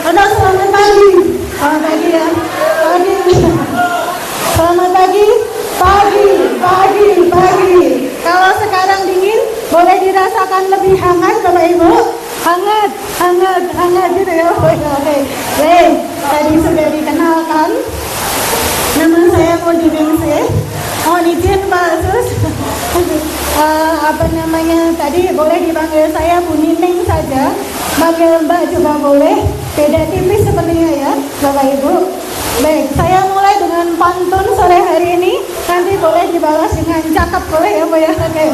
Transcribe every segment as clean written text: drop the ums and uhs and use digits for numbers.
Halo, selamat pagi. Selamat pagi ya. Pagi. Selamat pagi. Pagi. Kalau sekarang dingin, boleh dirasakan lebih hangat Bapak Ibu. Hangat gitu ya. Oke. Baik, tadi sudah dikenalkan. Nama saya Modi Ningsih. Mohon izin Pak Sus. Tadi boleh dipanggil saya Bu Nining saja. Panggil Mbak juga boleh. Beda tipis sepertinya ya Bapak Ibu. Baik, saya mulai dengan pantun sore hari ini. Nanti boleh dibalas dengan cakep, boleh ya Bu ya. Oke.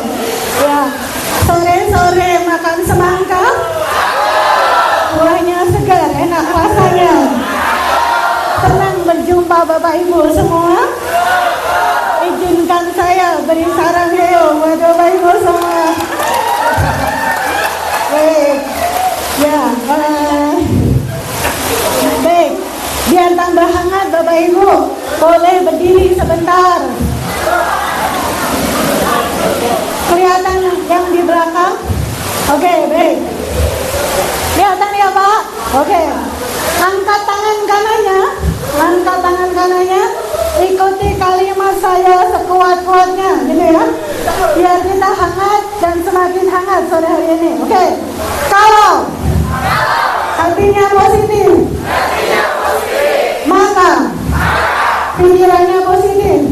Ya. Sore-sore makan semangka. Buahnya segar, enak rasanya. Senang berjumpa Bapak Ibu semua. Izinkan saya beri sarang heo buat Bapak Ibu semua. Baik, ya, baik. Biar tambah hangat Bapak Ibu, boleh berdiri sebentar. Kelihatan yang di belakang? Oke, baik. Kelihatan ya Pak? Oke. Angkat tangan kanannya. Ikuti kalimat saya sekuat-kuatnya, gitu ya. Biar kita hangat dan semakin hangat sore hari ini. Oke. Kalau hatinya positif, maka pikirannya positif,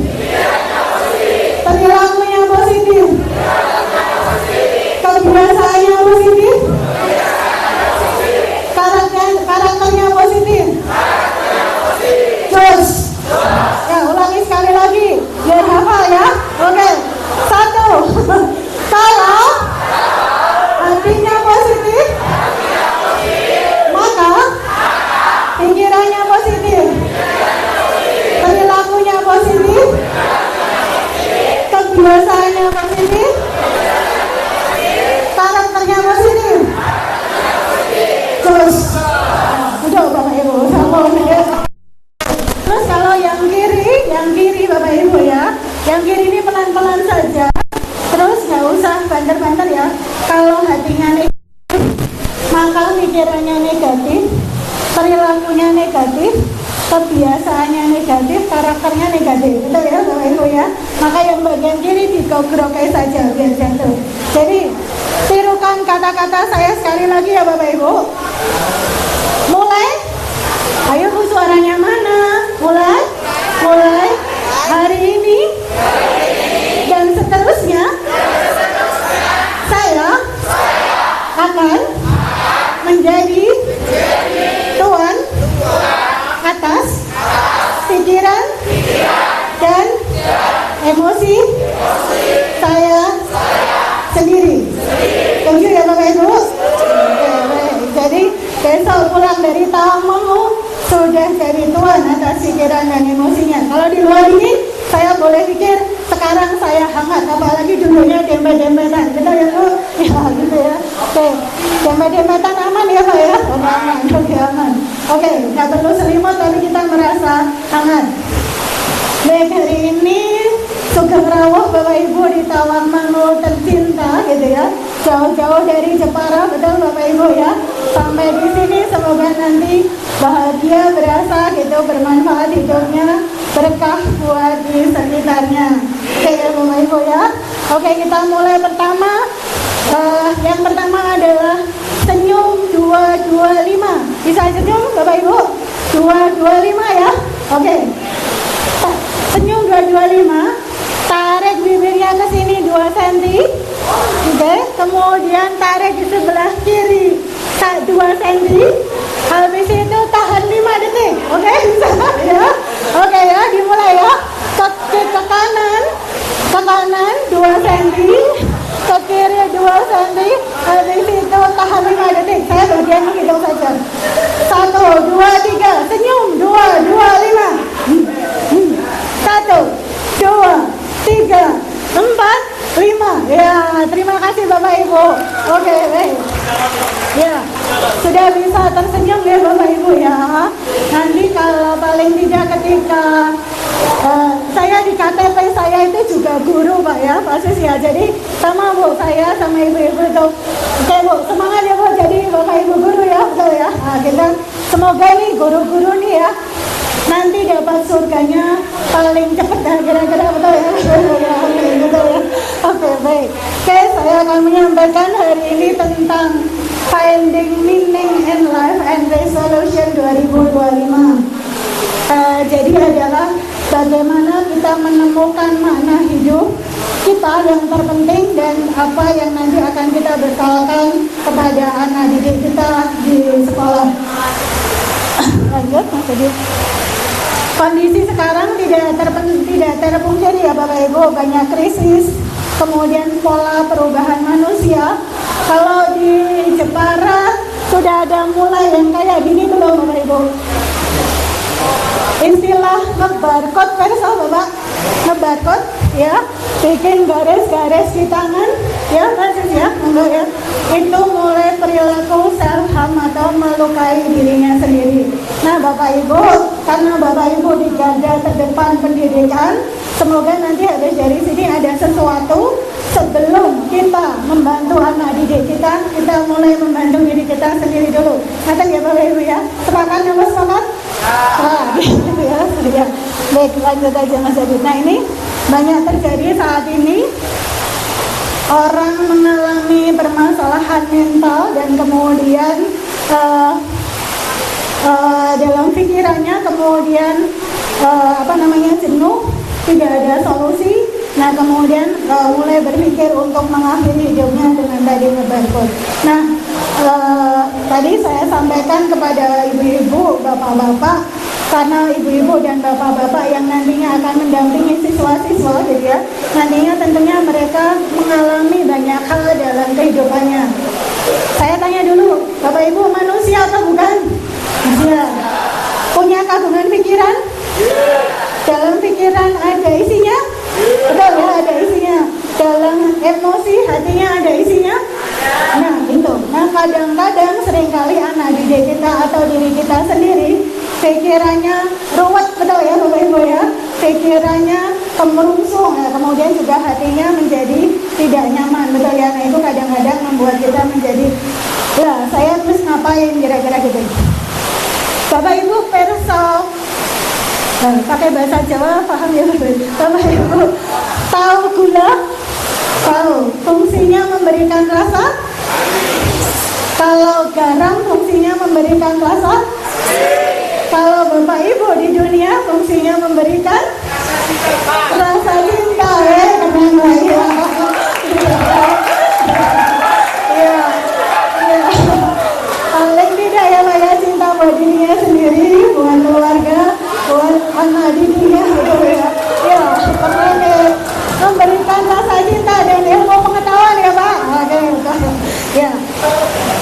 perilakunya positif, kebiasaannya positif, karakternya positif. Terus, ya ulangi sekali lagi, biar hafal ya. Oke, 1. Kalau hatinya positif, maka pikirannya positif, perilakunya positif, kebiasaannya positif, karakternya positif. Terus, udah Bapak Ibu, terus kalau yang kiri Bapak Ibu ya, yang kiri ini pelan-pelan saja. Terus nggak usah banter-banter ya. Kalau hatinya negatif, maka pikirannya negatif, perilakunya negatif, kebiasaannya negatif, karakternya negatif. Betul ya Bapak Ibu ya. Maka yang bagian kiri digogroknya saja biar jatuh. Jadi tirukan kata-kata saya sekali lagi ya Bapak Ibu. Mulai. Ayo Bu, suaranya mana? Mulai. Hari ini dan seterusnya saya akan menjadi tuan atas pikiran dan emosi saya sendiri. Setuju ya Bapak Ibu? Jadi besok pulang dari tamu sudah jadi tuan atas pikiran dan emosinya. Kalau di luar ini saya boleh pikir sekarang saya hangat, apalagi dulunya dempet-dempetan. Betul ya Bu? Ya gitu ya. Oke, dempet-dempetan aman ya Pak ya? Oh, aman, oke aman. Oke, nggak perlu selimut tapi kita merasa hangat. Baik, hari ini Sugeng Rawuh Bapak Ibu di Tawangmangu tercinta gitu ya. Jauh-jauh dari Jepara, betul Bapak Ibu ya. Sampai di sini semoga nanti bahagia, berasa gitu, bermanfaat hidupnya, berkah buat di sekitarnya. Oke ya Bapak Ibu ya. Oke, kita mulai pertama. Yang pertama adalah senyum 225. Bisa senyum Bapak Ibu? 225 ya. Oke. Senyum 225. Tarik bibirnya ke sini 2 cm. Oke, kemudian tarik di sebelah kiri 2 cm. Habis itu tahan 5 detik. Oke, bisa ya. Oke ya, dimulai ya. Ke kanan 2 cm, ke kiri 2 cm. Habis itu tahan 5 detik. Saya bagian menghitung saja. 1, 2, 3. Senyum 2, 5. 1, 2, 3, 4, 5. Ya, terima kasih Bapak Ibu. Oke, baik. Ya, sudah bisa tersenyum ya Bapak Ibu ya. Nanti kalau paling tidak ketika saya di KTP saya itu juga guru Pak ya, Pak Sus ya. Jadi sama Bu, saya sama ibu-ibu itu. Oke Bu, semangat ya Bu, jadi Bapak Ibu guru ya, betul ya. Nah, kita Semoga nih guru-guru nih ya nanti dapat surganya paling cepat dan kira-kira betul ya. Betul ya. Oke, baik. Oke, saya akan menyampaikan hari ini tentang Finding Meaning in Life and Resolution 2025. Jadi adalah bagaimana kita menemukan makna hidup kita yang terpenting dan apa yang nanti akan kita bekalkan kepada anak didik kita di sekolah. Lanjut, Mas. Kondisi sekarang tidak terpungkiri ya Bapak Ibu, banyak krisis, kemudian pola perubahan manusia. Kalau di Jepara sudah ada mulai yang kayak gini belum Bapak Ibu? Istilah ngebarcode perso Bapak, ngebarcode ya, bikin garis-garis di tangan ya, lanjut ya, enggak ya. Itu mulai perilaku self harm atau melukai dirinya sendiri. Nah Bapak Ibu, karena Bapak Ibu di garda terdepan pendidikan, semoga nanti habis dari sini ada sesuatu. Sebelum kita membantu anak didik kita mulai membantu diri kita sendiri dulu. Kata ya Bapak Ibu ya, sepakat ya Mas, sepakat? Gitu ya, ya. Baik, lanjut aja Mas Adit. Nah ini banyak terjadi saat ini. Orang mengalami permasalahan mental dan kemudian dalam pikirannya kemudian jenuh, tidak ada solusi. Nah kemudian mulai berpikir untuk mengakhiri hidupnya dengan tadi ngebarcode. Nah tadi saya sampaikan kepada ibu-ibu, bapak-bapak, karena ibu-ibu dan bapak-bapak yang nantinya akan mendampingi siswa-siswa gitu ya, nantinya tentunya mereka mengalami banyak hal dalam kehidupannya. Saya tanya dulu, Bapak Ibu manusia atau bukan? Manusia. Punya kandungan pikiran? Dalam pikiran ada isinya? Betul ya, ada isinya. Dalam emosi hatinya ada isinya? Nah itu. Nah kadang-kadang seringkali anak didik kita atau diri kita sendiri pikirannya ruwet, betul ya Bapak Ibu ya, pikirannya kemerungsung ya, kemudian juga hatinya menjadi tidak nyaman, betul ya. Nah itu kadang-kadang membuat kita menjadi, lah saya terus ngapain kira-kira gitu. Bapak Ibu perso pakai bahasa Jawa paham ya Bapak Ibu, tahu gula? Tahu fungsinya memberikan rasa? Kalau garam fungsinya memberikan rasa? Kalau Bapak Ibu di dunia fungsinya memberikan rasa cinta ya, keren ya. Ya, paling tidak ya Pak ya, cinta buat dirinya sendiri, buat keluarga, buat anak didiknya gitu ya. Ya, keren ya. Memberikan rasa cinta dan ilmu pengetahuan ya Pak. Oke, ya.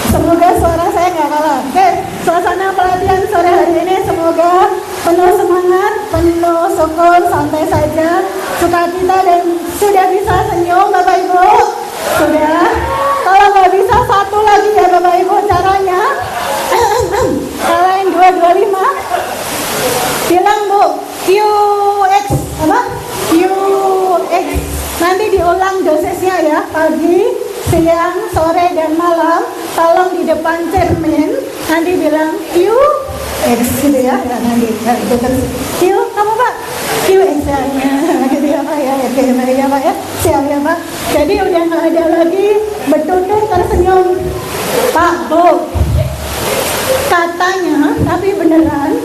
Semoga suara saya nggak kalah. Oke, suasana pelatihan sore hari ini semoga penuh semangat, penuh syukur, santai saja, sukacita dan sudah bisa senyum Bapak Ibu. Sudah. Kalau nggak bisa satu lagi ya Bapak Ibu caranya. Kalian 225 bilang Bu, QX apa? QX. Nanti diulang dosisnya ya, pagi, siang, sore dan malam. Tolong di depan cermin nanti bilang QX gitu ya, nanti itu terus Q kamu Pak, QX ya, gitu ya Pak ya, oke ya Pak ya, siap ya Pak. Jadi udah nggak ada lagi betul-betul tersenyum Pak Bu. Katanya, tapi beneran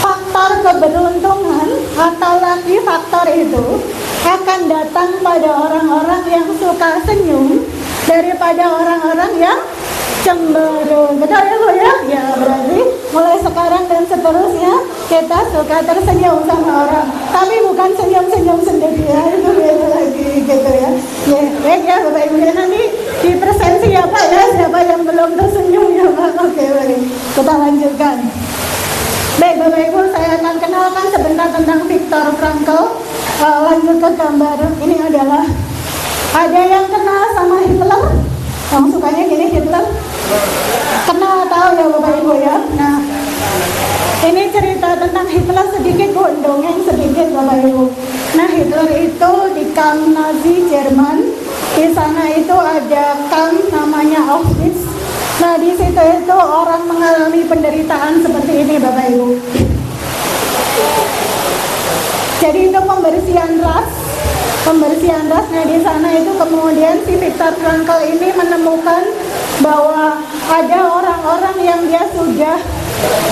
faktor keberuntungan atau lagi faktor itu akan datang pada orang-orang yang suka senyum daripada orang-orang yang cemberut. Betul ya Bu ya? Ya berarti mulai sekarang dan seterusnya kita suka tersenyum sama orang, tapi bukan senyum-senyum sendiri ya, itu beda lagi gitu ya. Ya, baik ya Bapak Ibu ya, nanti di presensi ya Pak ya, siapa yang belum tersenyum ya Pak. Oke baik, kita lanjutkan. Baik Bapak Ibu, saya akan kenalkan sebentar tentang Viktor Frankl. Lanjut ke gambar ini adalah, ada yang kenal sama Hitler? Yang sukanya gini Hitler? Kenal tahu ya Bapak Ibu ya? Nah, ini cerita tentang Hitler sedikit Bu, dongeng sedikit Bapak Ibu. Nah Hitler itu di kamp Nazi Jerman. Di sana itu ada kamp namanya Auschwitz. Nah Nah, di situ itu orang mengalami penderitaan seperti ini, Bapak Ibu. Jadi itu pembersihan ras. Nah, di sana itu kemudian si Viktor Frankl ini menemukan bahwa ada orang-orang yang dia sudah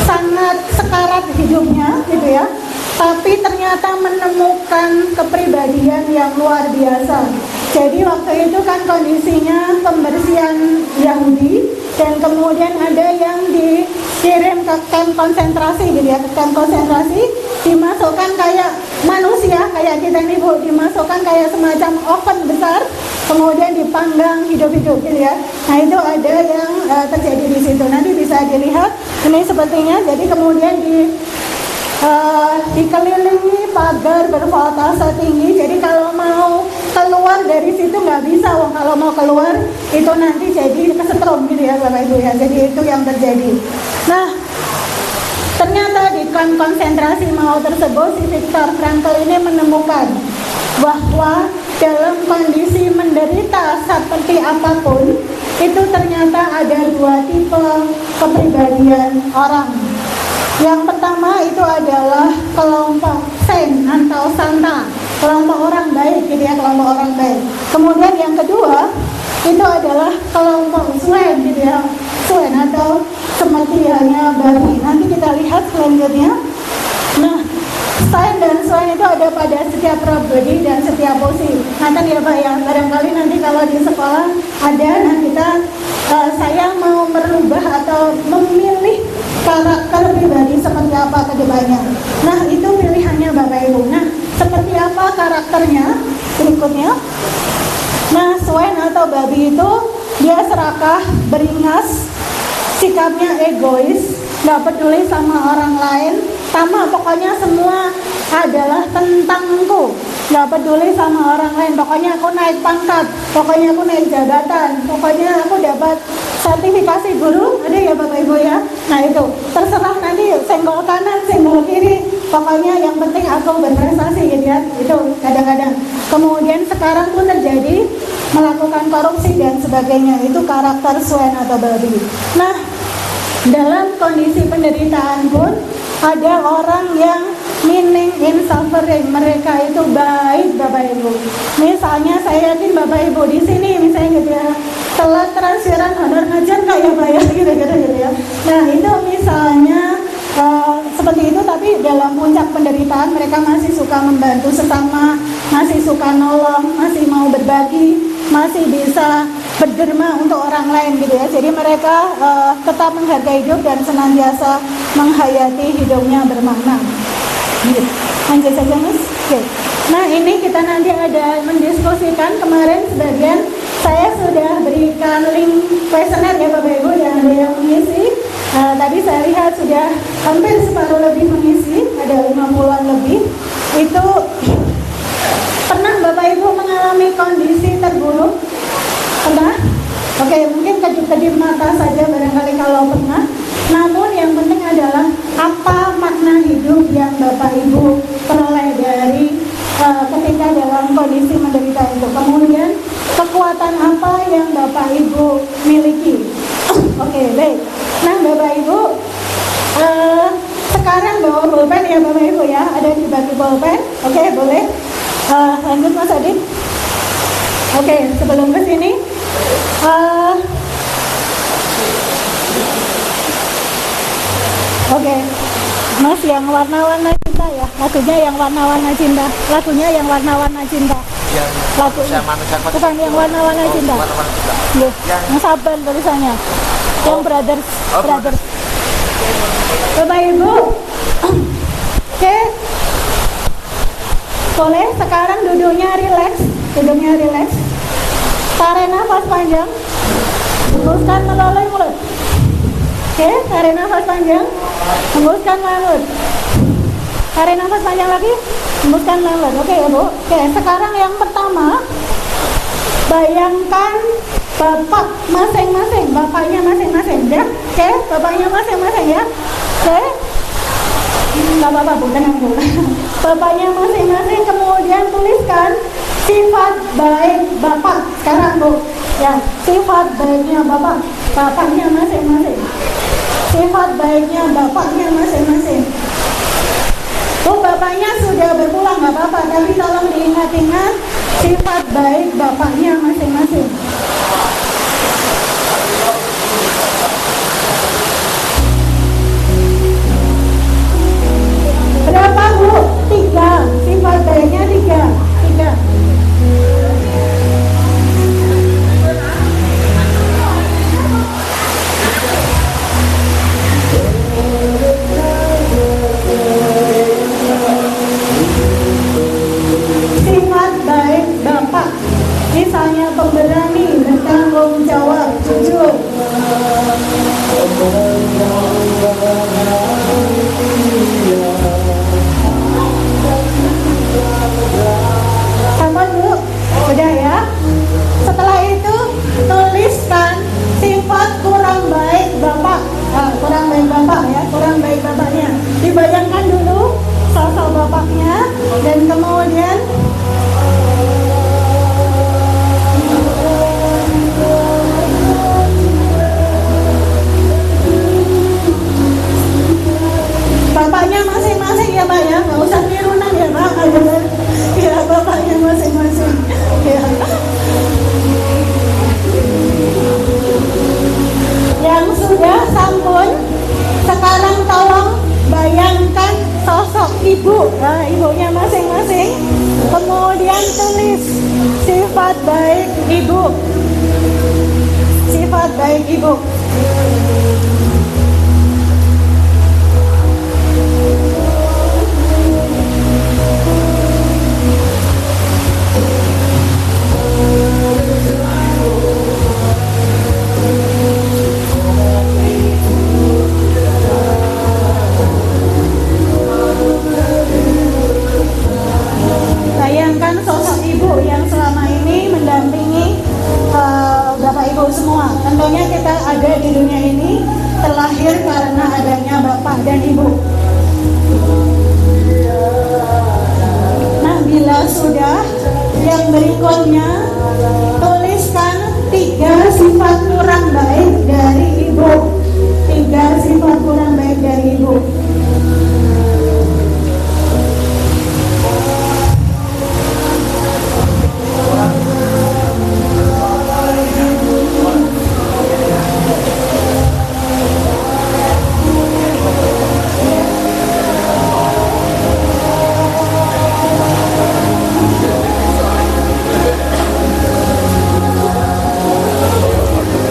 sangat sekarat hidupnya, gitu ya. Tapi ternyata menemukan kepribadian yang luar biasa. Jadi waktu itu kan kondisinya pembersihan Yahudi, dan kemudian ada yang dikirim ke kamp konsentrasi, gitu ya, ke kamp konsentrasi, dimasukkan kayak manusia, kayak kita ini Bu, dimasukkan kayak semacam oven besar, kemudian dipanggang hidup-hidup, gitu ya. Nah, itu ada yang terjadi di situ. Nanti bisa dilihat ini sepertinya. Jadi kemudian dikelilingi pagar bervoltase tinggi. Jadi kalau mau keluar dari situ nggak bisa. Kalau mau keluar itu nanti jadi kesetrum, gitu ya Bapak Ibu ya. Jadi itu yang terjadi. Nah, ternyata di kamp konsentrasi Mao tersebut si Viktor Frankl ini menemukan bahwa dalam kondisi menderita seperti apapun itu ternyata ada dua tipe kepribadian orang. Yang pertama itu adalah kelompok Sen atau Santa, kelompok orang baik, gitu ya, kelompok orang baik. Kemudian yang kedua itu adalah kelompok Suen, gitu ya, Suen atau seperti halnya babi. Nanti kita lihat selanjutnya. Nah, Sen dan Suen itu ada pada setiap pribadi dan setiap posisi. Nanti ya Pak ya, barangkali nanti kalau di sekolah ada, nah kita saya mau merubah atau memilih karakter pribadi seperti apa ke depannya. Nah, itu pilihannya Bapak Ibu. Nah, seperti apa karakternya berikutnya? Nah, Suen atau babi itu dia serakah, beringas, sikapnya egois, nggak peduli sama orang lain, sama pokoknya semua adalah tentangku, nggak peduli sama orang lain. Pokoknya aku naik pangkat, pokoknya aku naik jabatan, pokoknya aku dapat sertifikasi guru, ada ya Bapak Ibu ya. Nah itu terserah nanti senggol kanan, senggol kiri, pokoknya yang penting aku berprestasi, gitu ya. Itu kadang-kadang. Kemudian sekarang pun terjadi melakukan korupsi dan sebagainya. Itu karakter Suen atau babi. Nah, dalam kondisi penderitaan pun ada orang yang meaning in suffering. Mereka itu baik Bapak Ibu. Misalnya saya yakin Bapak Ibu di sini misalnya gitu ya, telat transferan honor ngajar kayak bayar gitu ya. Nah itu misalnya seperti itu, tapi dalam puncak penderitaan mereka masih suka membantu sesama, masih suka nolong, masih mau berbagi, masih bisa berderma untuk orang lain, gitu ya. Jadi mereka tetap menghargai hidup dan senantiasa menghayati hidupnya bermakna. Gitu. Lanjut saja Mas. Oke. Nah ini kita nanti ada mendiskusikan, kemarin sebagian saya sudah berikan link kuesioner ya Bapak Ibu, yang ada yang mengisi. Tadi saya lihat sudah hampir separuh lebih mengisi, ada 50-an lebih. Itu pernah Bapak Ibu mengalami kondisi terburuk? Pernah? Oke, mungkin kedip-kedip mata saja barangkali kalau pernah. Namun yang penting adalah apa makna hidup yang Bapak Ibu peroleh dari ketika dalam kondisi menderita itu. Kemudian kekuatan apa yang Bapak Ibu miliki. Oke, baik. Nah Bapak Ibu, sekarang bawa pulpen ya Bapak Ibu ya, ada dibagi pulpen. Oke, boleh. Lanjut Mas Adit. Oke, sebelum ke sini, oke, Mas yang warna-warna cinta ya, lagunya yang warna-warna cinta, lagunya yang warna-warna cinta. Lagu bukan yang warna-warna cinta. Loh, yang sabar tulisannya. Yang brothers. Bapak Ibu, oke, boleh sekarang duduknya rileks. Tarik nafas panjang, hembuskan melalui mulut. Oke, tarik nafas panjang, hembuskan melalui mulut. Tarik nafas panjang lagi, hembuskan melalui mulut. Oke ya Bu. Oke, sekarang yang pertama, bayangkan bapak masing-masing, bapaknya masing-masing ya. Oke, bapaknya masing-masing ya. Oke, nggak apa-apa Bu, tenang Bu. Bapaknya masing-masing, kemudian tuliskan sifat baik bapak sekarang Bu ya, sifat baiknya bapak. bapaknya masing-masing. Sifat baiknya bapaknya masing-masing. Oh, bapaknya sudah berpulang nggak apa-apa, tapi tolong diingat-ingat sifat baik bapaknya masing-masing. Berapa Bu? 3. Sifat baiknya 3. Sifat baik Bapak, misalnya pemberani, bertanggung jawab, jujur. Sama Bu, udah ya. Setelah itu tuliskan sifat kurang baik Bapak. Kurang baik Bapak ya, kurang baik Bapaknya. Dibayangkan dulu sosok Bapaknya dan kemudian bapaknya masing-masing ya Pak ya, nggak usah tirunan ya Pak. Ya bapaknya masing-masing ya. Yang sudah sampun, sekarang tolong bayangkan sosok ibu, nah, ibunya masing-masing, kemudian tulis sifat baik ibu, sifat baik ibu. Bayangkan sosok ibu yang selama ini mendampingi Bapak Ibu semua. Tentunya kita ada di dunia ini terlahir karena adanya Bapak dan Ibu. Nah, bila sudah, yang berikutnya tuliskan 3 sifat kurang baik dari Ibu. 3 sifat kurang baik dari Ibu.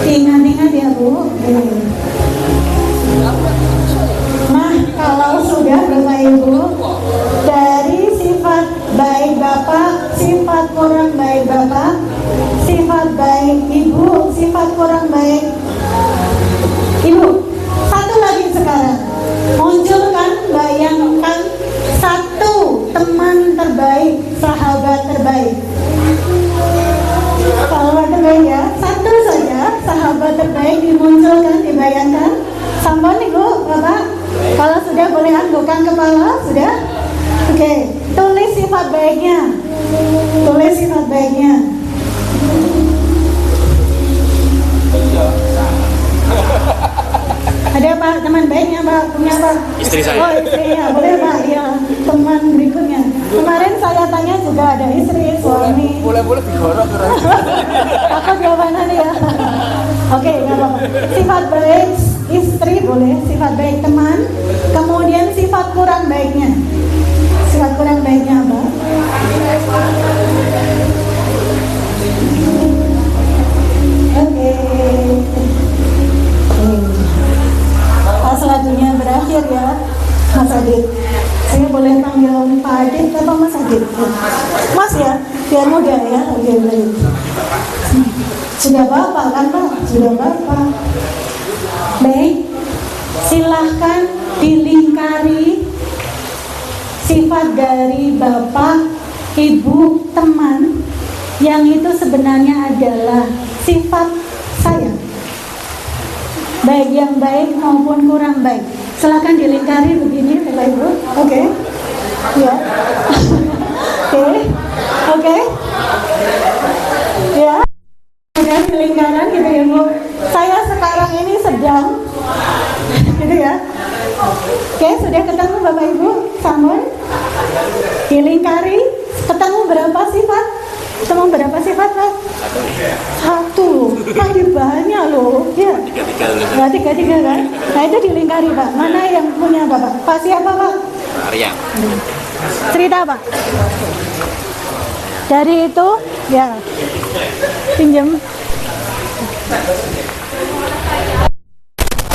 Ingat-ingat ya Bu. Nah, kalau sudah Bapak Ibu, dari sifat baik Bapak, sifat kurang baik Bapak, sifat baik Ibu, sifat kurang baik Ibu. Satu lagi sekarang, munculkan, bayangkan satu teman terbaik, sahabat terbaik. Sahabat terbaik ya, satu saja sahabat terbaik dimunculkan, dibayangkan. Sampun Ibu, Bapak. Kalau sudah boleh anggukan kepala, sudah? Oke, tulis sifat baiknya. Tulis sifat baiknya. Ada Pak, teman baiknya Pak, punya Pak? Istri saya. Oh istrinya, boleh Pak, ya. Teman berikutnya. Kemarin saya tanya juga ada istri, suami. Boleh digorok. Takut jawabannya ya. Oke, nggak apa-apa. Sifat baik istri boleh, sifat baik teman. Kemudian sifat kurang baiknya. Sifat kurang baiknya apa? Oke. Pas lagunya berakhir ya, Mas Adit. Saya boleh panggil Pak Adit atau Mas Adit? Mas ya, biar mudah ya. Oke, baik. Sudah Bapak kan Pak? Sudah Bapak. Baik, silahkan dilingkari sifat dari Bapak, Ibu, teman yang itu sebenarnya adalah sifat saya, baik yang baik maupun kurang baik. Silahkan dilingkari begini Bapak Ibu. Oke. Ya. Oke. Ya. Ada lingkaran gitu ya Bu. saya sekarang ini sedang gitu ya. Oke, sudah ketemu Bapak Ibu? Samuel? Dilingkari, ketemu berapa sifat? Ketemu berapa sifat, Pak? Satu. Masih banyak loh. Ya. Tiga kan? Nah itu dilingkari, Pak. Mana yang punya Bapak? Pak siapa, Pak? Arya. Cerita, Pak. Dari itu, ya. Pinjam.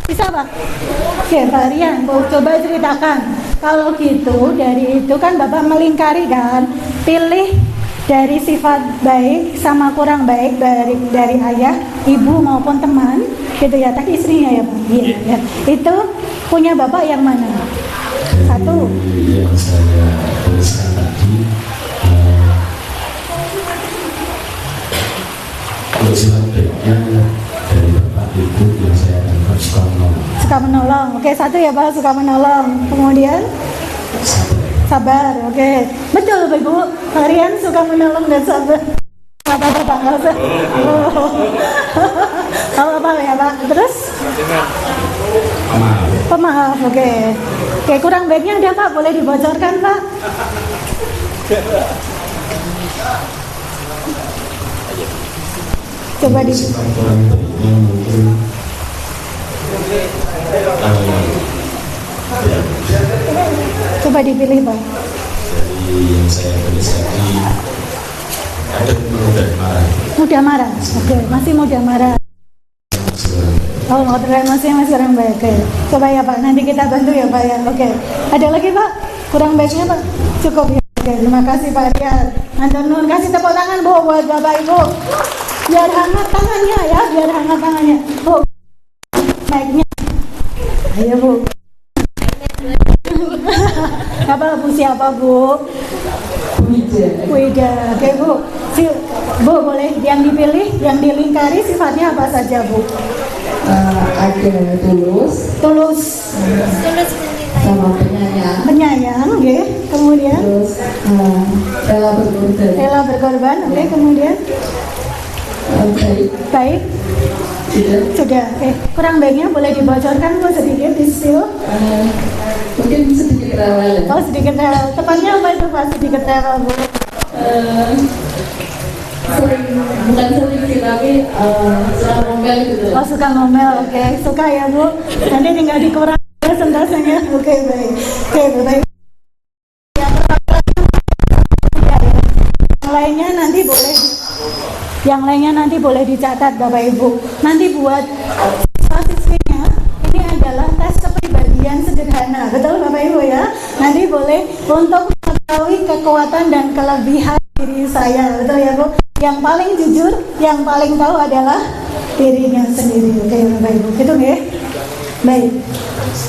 Bisa, Pak? Oke, Pak Rian, coba ceritakan. Kalau gitu, dari itu kan Bapak melingkari kan, pilih dari sifat baik sama kurang baik dari ayah, ibu maupun teman, gitu ya. Tadi istrinya ya, Pak. Iya, ya. Itu punya Bapak yang mana? Satu. Yang saya tuliskan tadi, untuk sifat baiknya dari Bapak Ibu yang saya tangkap suka menolong. Suka menolong. Oke, satu ya Pak, suka menolong. Kemudian sabar. Oke, betul Bapak Ibu. Kalian suka menolong dan sabar. Apa Pak? Nggak usah. Apa ya Pak? Terus? Pemaaf. Oke. Oke, kurang baiknya ada Pak, boleh dibocorkan Pak? Coba di. Sifat kurang baiknya mungkin Coba dipilih Pak. dari yang saya tulis tadi, ada mudah marah. Mudah marah. Oke, masih mudah marah. Oh, masih kurang baik. Oke. Coba ya Pak, nanti kita bantu ya Pak ya. Oke. Ada lagi Pak? Kurang baiknya Pak? Cukup ya. Oke, terima kasih Pak Rian. Mantan nun, kasih tepuk tangan Bu buat Bapak Ibu. Biar hangat tangannya ya, biar hangat tangannya. Bu, mic-nya. Ayo Bu. Apa Bu siapa Bu? Wida. Oke Bu. Bu boleh yang dipilih, yang dilingkari sifatnya apa saja Bu? Ada tulus sama Penyayang, oke. Kemudian terus rela berkorban, oke. Kemudian baik. Sudah. Oke. Kurang baiknya boleh dibocorkan Bu sedikit di spill. mungkin sedikit rewel. Oh sedikit rewel. Tepatnya apa itu Pak sedikit rewel Bu? Bukan sering sih, tapi suka ngomel gitu. Oh suka ngomel, oke. Suka ya Bu. Nanti tinggal dikurang sentasenya. Oke baik. Oke baik. Yang lainnya nanti boleh dicatat Bapak Ibu. Nanti buat siswinya ini adalah tes kepribadian sederhana, betul Bapak Ibu ya. Nanti boleh untuk mengetahui kekuatan dan kelebihan diri saya, betul ya Bu. Yang paling jujur, yang paling tahu adalah dirinya sendiri. Oke Bapak Ibu, gitu ya. Baik.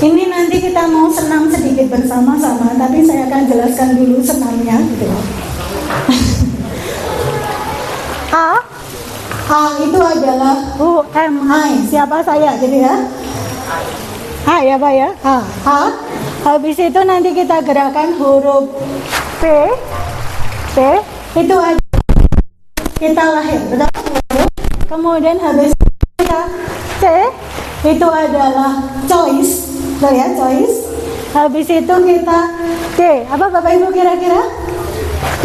Ini nanti kita mau senam sedikit bersama-sama, tapi saya akan jelaskan dulu senamnya gitu. A itu adalah UMI. Siapa saya gitu ya? A ya Pak ya? A. Habis itu nanti kita gerakan huruf P. Itu aja kita lahir, betul? Kemudian habis kita C itu adalah choice, betul ya? Choice. Habis itu kita D. Apa Bapak Ibu kira-kira? D.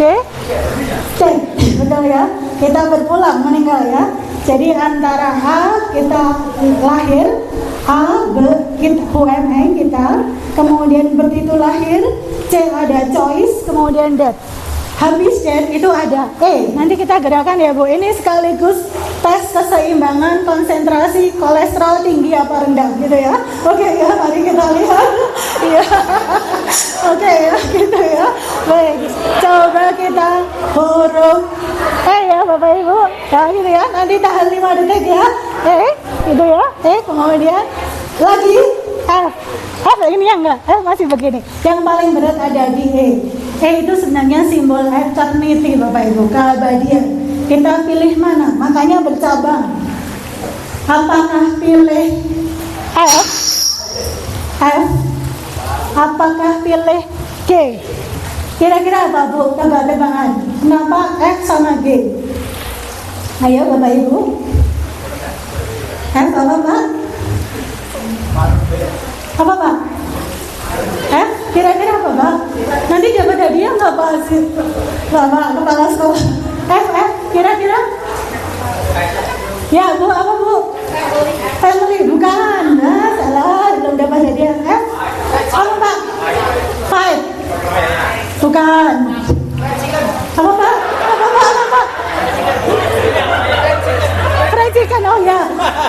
Betul ya? Kita berpulang meninggal ya. Jadi antara A kita lahir, A kita UMI kita, kemudian begitu lahir, C ada choice, kemudian death. Habis death itu ada E. Nanti kita gerakan ya Bu. Ini sekaligus tes keseimbangan konsentrasi kolesterol tinggi apa rendah gitu ya. Oke ya, mari kita lihat. Iya. Oke ya, gitu ya. Baik. Coba kita huruf E ya Bapak Ibu. Ya gitu ya. Nanti tahan 5 detik ya. E, gitu ya. E, kemudian lagi F. F ini yang enggak. Masih begini. Yang paling berat ada di E. E itu sebenarnya simbol eternity Bapak Ibu, keabadian. Kita pilih mana? Makanya bercabang. Apakah pilih F? Apakah pilih G? Kira-kira apa Bu? Tebak-tebakan. Kenapa F sama G? Ayo Bapak Ibu. F apa Pak? Apa Pak? F kira-kira apa Pak? Nanti dapat hadiah nggak Pak? Bapak kepala sekolah. F kira-kira? Ya Bu, apa Bu? Family, bukan. Nah, salah, belum dapat hadiah. F apa Pak? Five, bukan. Apa Pak? Apa? Racikan, oh ya.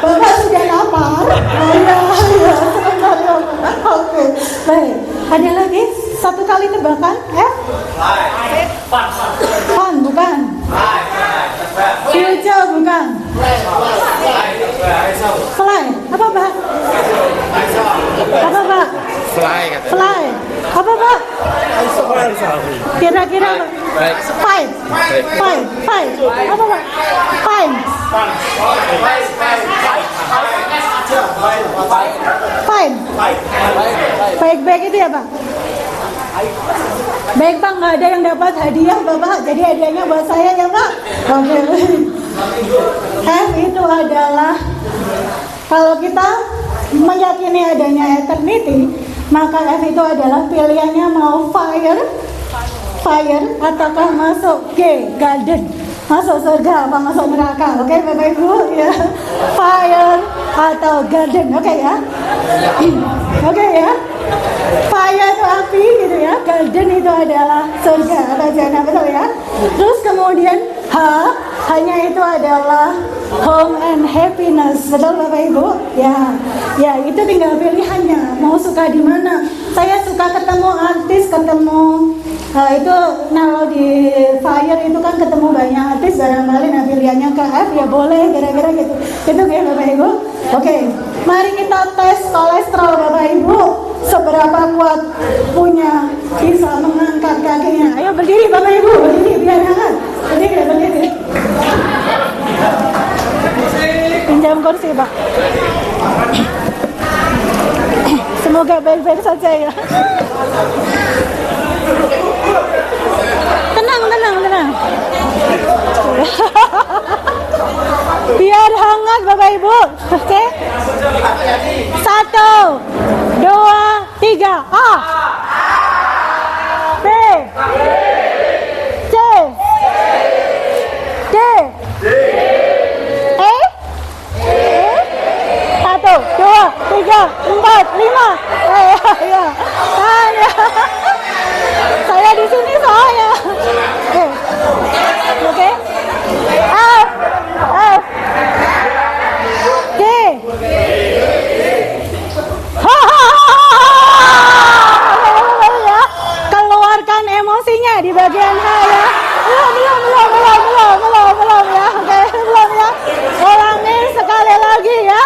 Bapak sudah lapar. Oh ya, sebentar ya. Oke, baik. Ada lagi satu kali tebakan. F? Fun, bukan. Future, bukan. Fly, apa Pak? Apa Pak? Fly, apa Pak? Kira-kira five, apa Pak? Fine. Baik-baik itu ya Pak? Baik Pak, nggak ada yang dapat hadiah Bapak, jadi hadiahnya buat saya ya Pak. Oke. F itu adalah, kalau kita meyakini adanya eternity, maka F itu adalah pilihannya mau fire ataukah masuk G, garden, masuk surga apa masuk neraka. Oke Bapak Ibu ya, fire atau garden. Oke ya. Oke ya, fire itu api gitu ya, garden itu adalah surga atau jannah, betul ya. Terus kemudian hanya itu adalah home and happiness, betul Bapak Ibu ya, itu tinggal pilihannya mau suka di mana. Saya suka ketemu artis, itu kalau di fire itu kan ketemu banyak artis, barangkali nah pilihannya ke F ya boleh, kira-kira gitu. Itu ya Bapak Ibu. Oke, mari kita tes kolesterol Bapak Ibu, seberapa kuat punya bisa mengangkat kakinya. Ayo berdiri Bapak Ibu, berdiri biar hangat. Berdiri. Pinjam kursi Pak. Semoga baik-baik saja ya. Tenang. Biar hangat Bapak Ibu. Oke? 1, 2, 3. A. B. C. D. E. 1, 2, 3, 4, 5. Ya. Saya di sini soalnya. Oke. F. G. Keluarkan emosinya di bagian H ya. Belum ya. Oke, belum ya. Ulangi sekali lagi ya.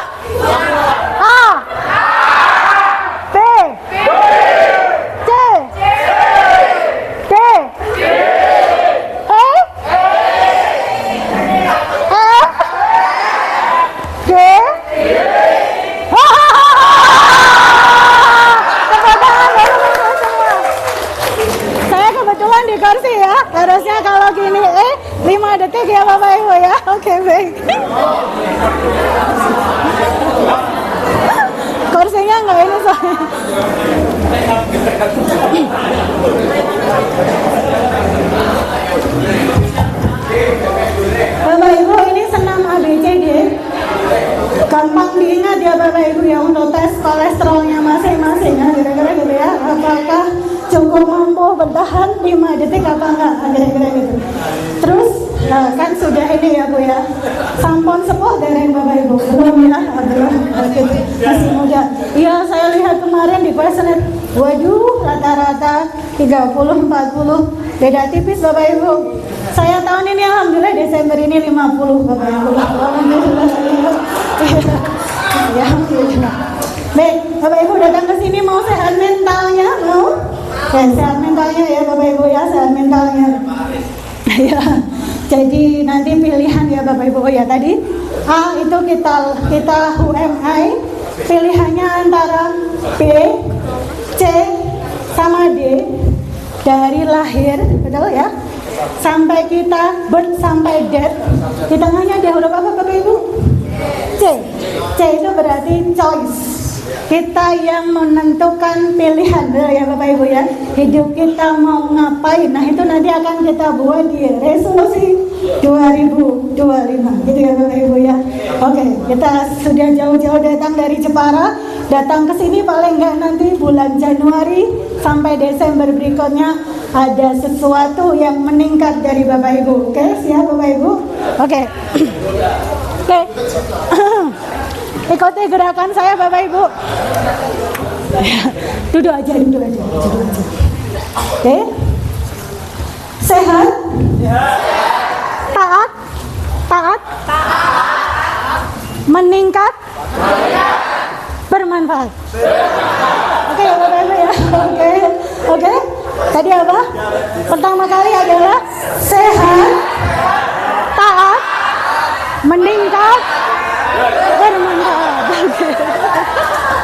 A. B. C. D. E. F. G. Saya kebetulan di kursi ya. Harusnya kalau gini 5 detik ya Bapak Ibu ya. Oke, baik. Kursinya nggak ini soalnya. Bapak Ibu, ini senam ABCD. Gampang diingat ya Bapak Ibu ya, untuk tes kolesterolnya masing-masing ya, kira-kira gitu ya. Apakah cukup mampu bertahan 5 detik apa enggak, kira-kira gitu. Terus kan sudah ini ya Bu ya, sampon sepuh dari Bapak Ibu, belum ya? Belum, gitu. Masih muda. Iya, saya lihat kemarin di Questionnaire, waduh, rata-rata 30-40, beda tipis Bapak Ibu. Saya tahun ini alhamdulillah Desember ini 50 Bapak Ibu. Alhamdulillah. Ya, alhamdulillah. Baik, Bapak Ibu datang ke sini mau sehat mentalnya, mau? Ya, sehat mentalnya ya Bapak Ibu ya, sehat mentalnya. Ya. Jadi nanti pilihan ya Bapak Ibu. Oh ya, tadi A itu kita UMI, pilihannya antara B, C sama D dari lahir, betul ya? Sampai kita birth sampai death. Di tengahnya ada huruf apa Bapak Ibu? C. C itu berarti choice. Kita yang menentukan pilihan, ya Bapak Ibu ya. Hidup kita mau ngapain? Nah itu nanti akan kita buat di resolusi 2025, gitu ya Bapak Ibu ya. Oke, kita sudah jauh-jauh datang dari Jepara, datang ke sini paling nggak nanti bulan Januari sampai Desember berikutnya ada sesuatu yang meningkat dari Bapak Ibu. Oke, siap Bapak Ibu? Oke. Oke. Ikuti gerakan saya Bapak Ibu. Duduk aja. Oke. Sehat? Taat? Meningkat? Bermanfaat. Oke ya Bapak Ibu ya. Oke. Tadi apa? Pertama kali adalah sehat, taat, meningkat, bermanfaat.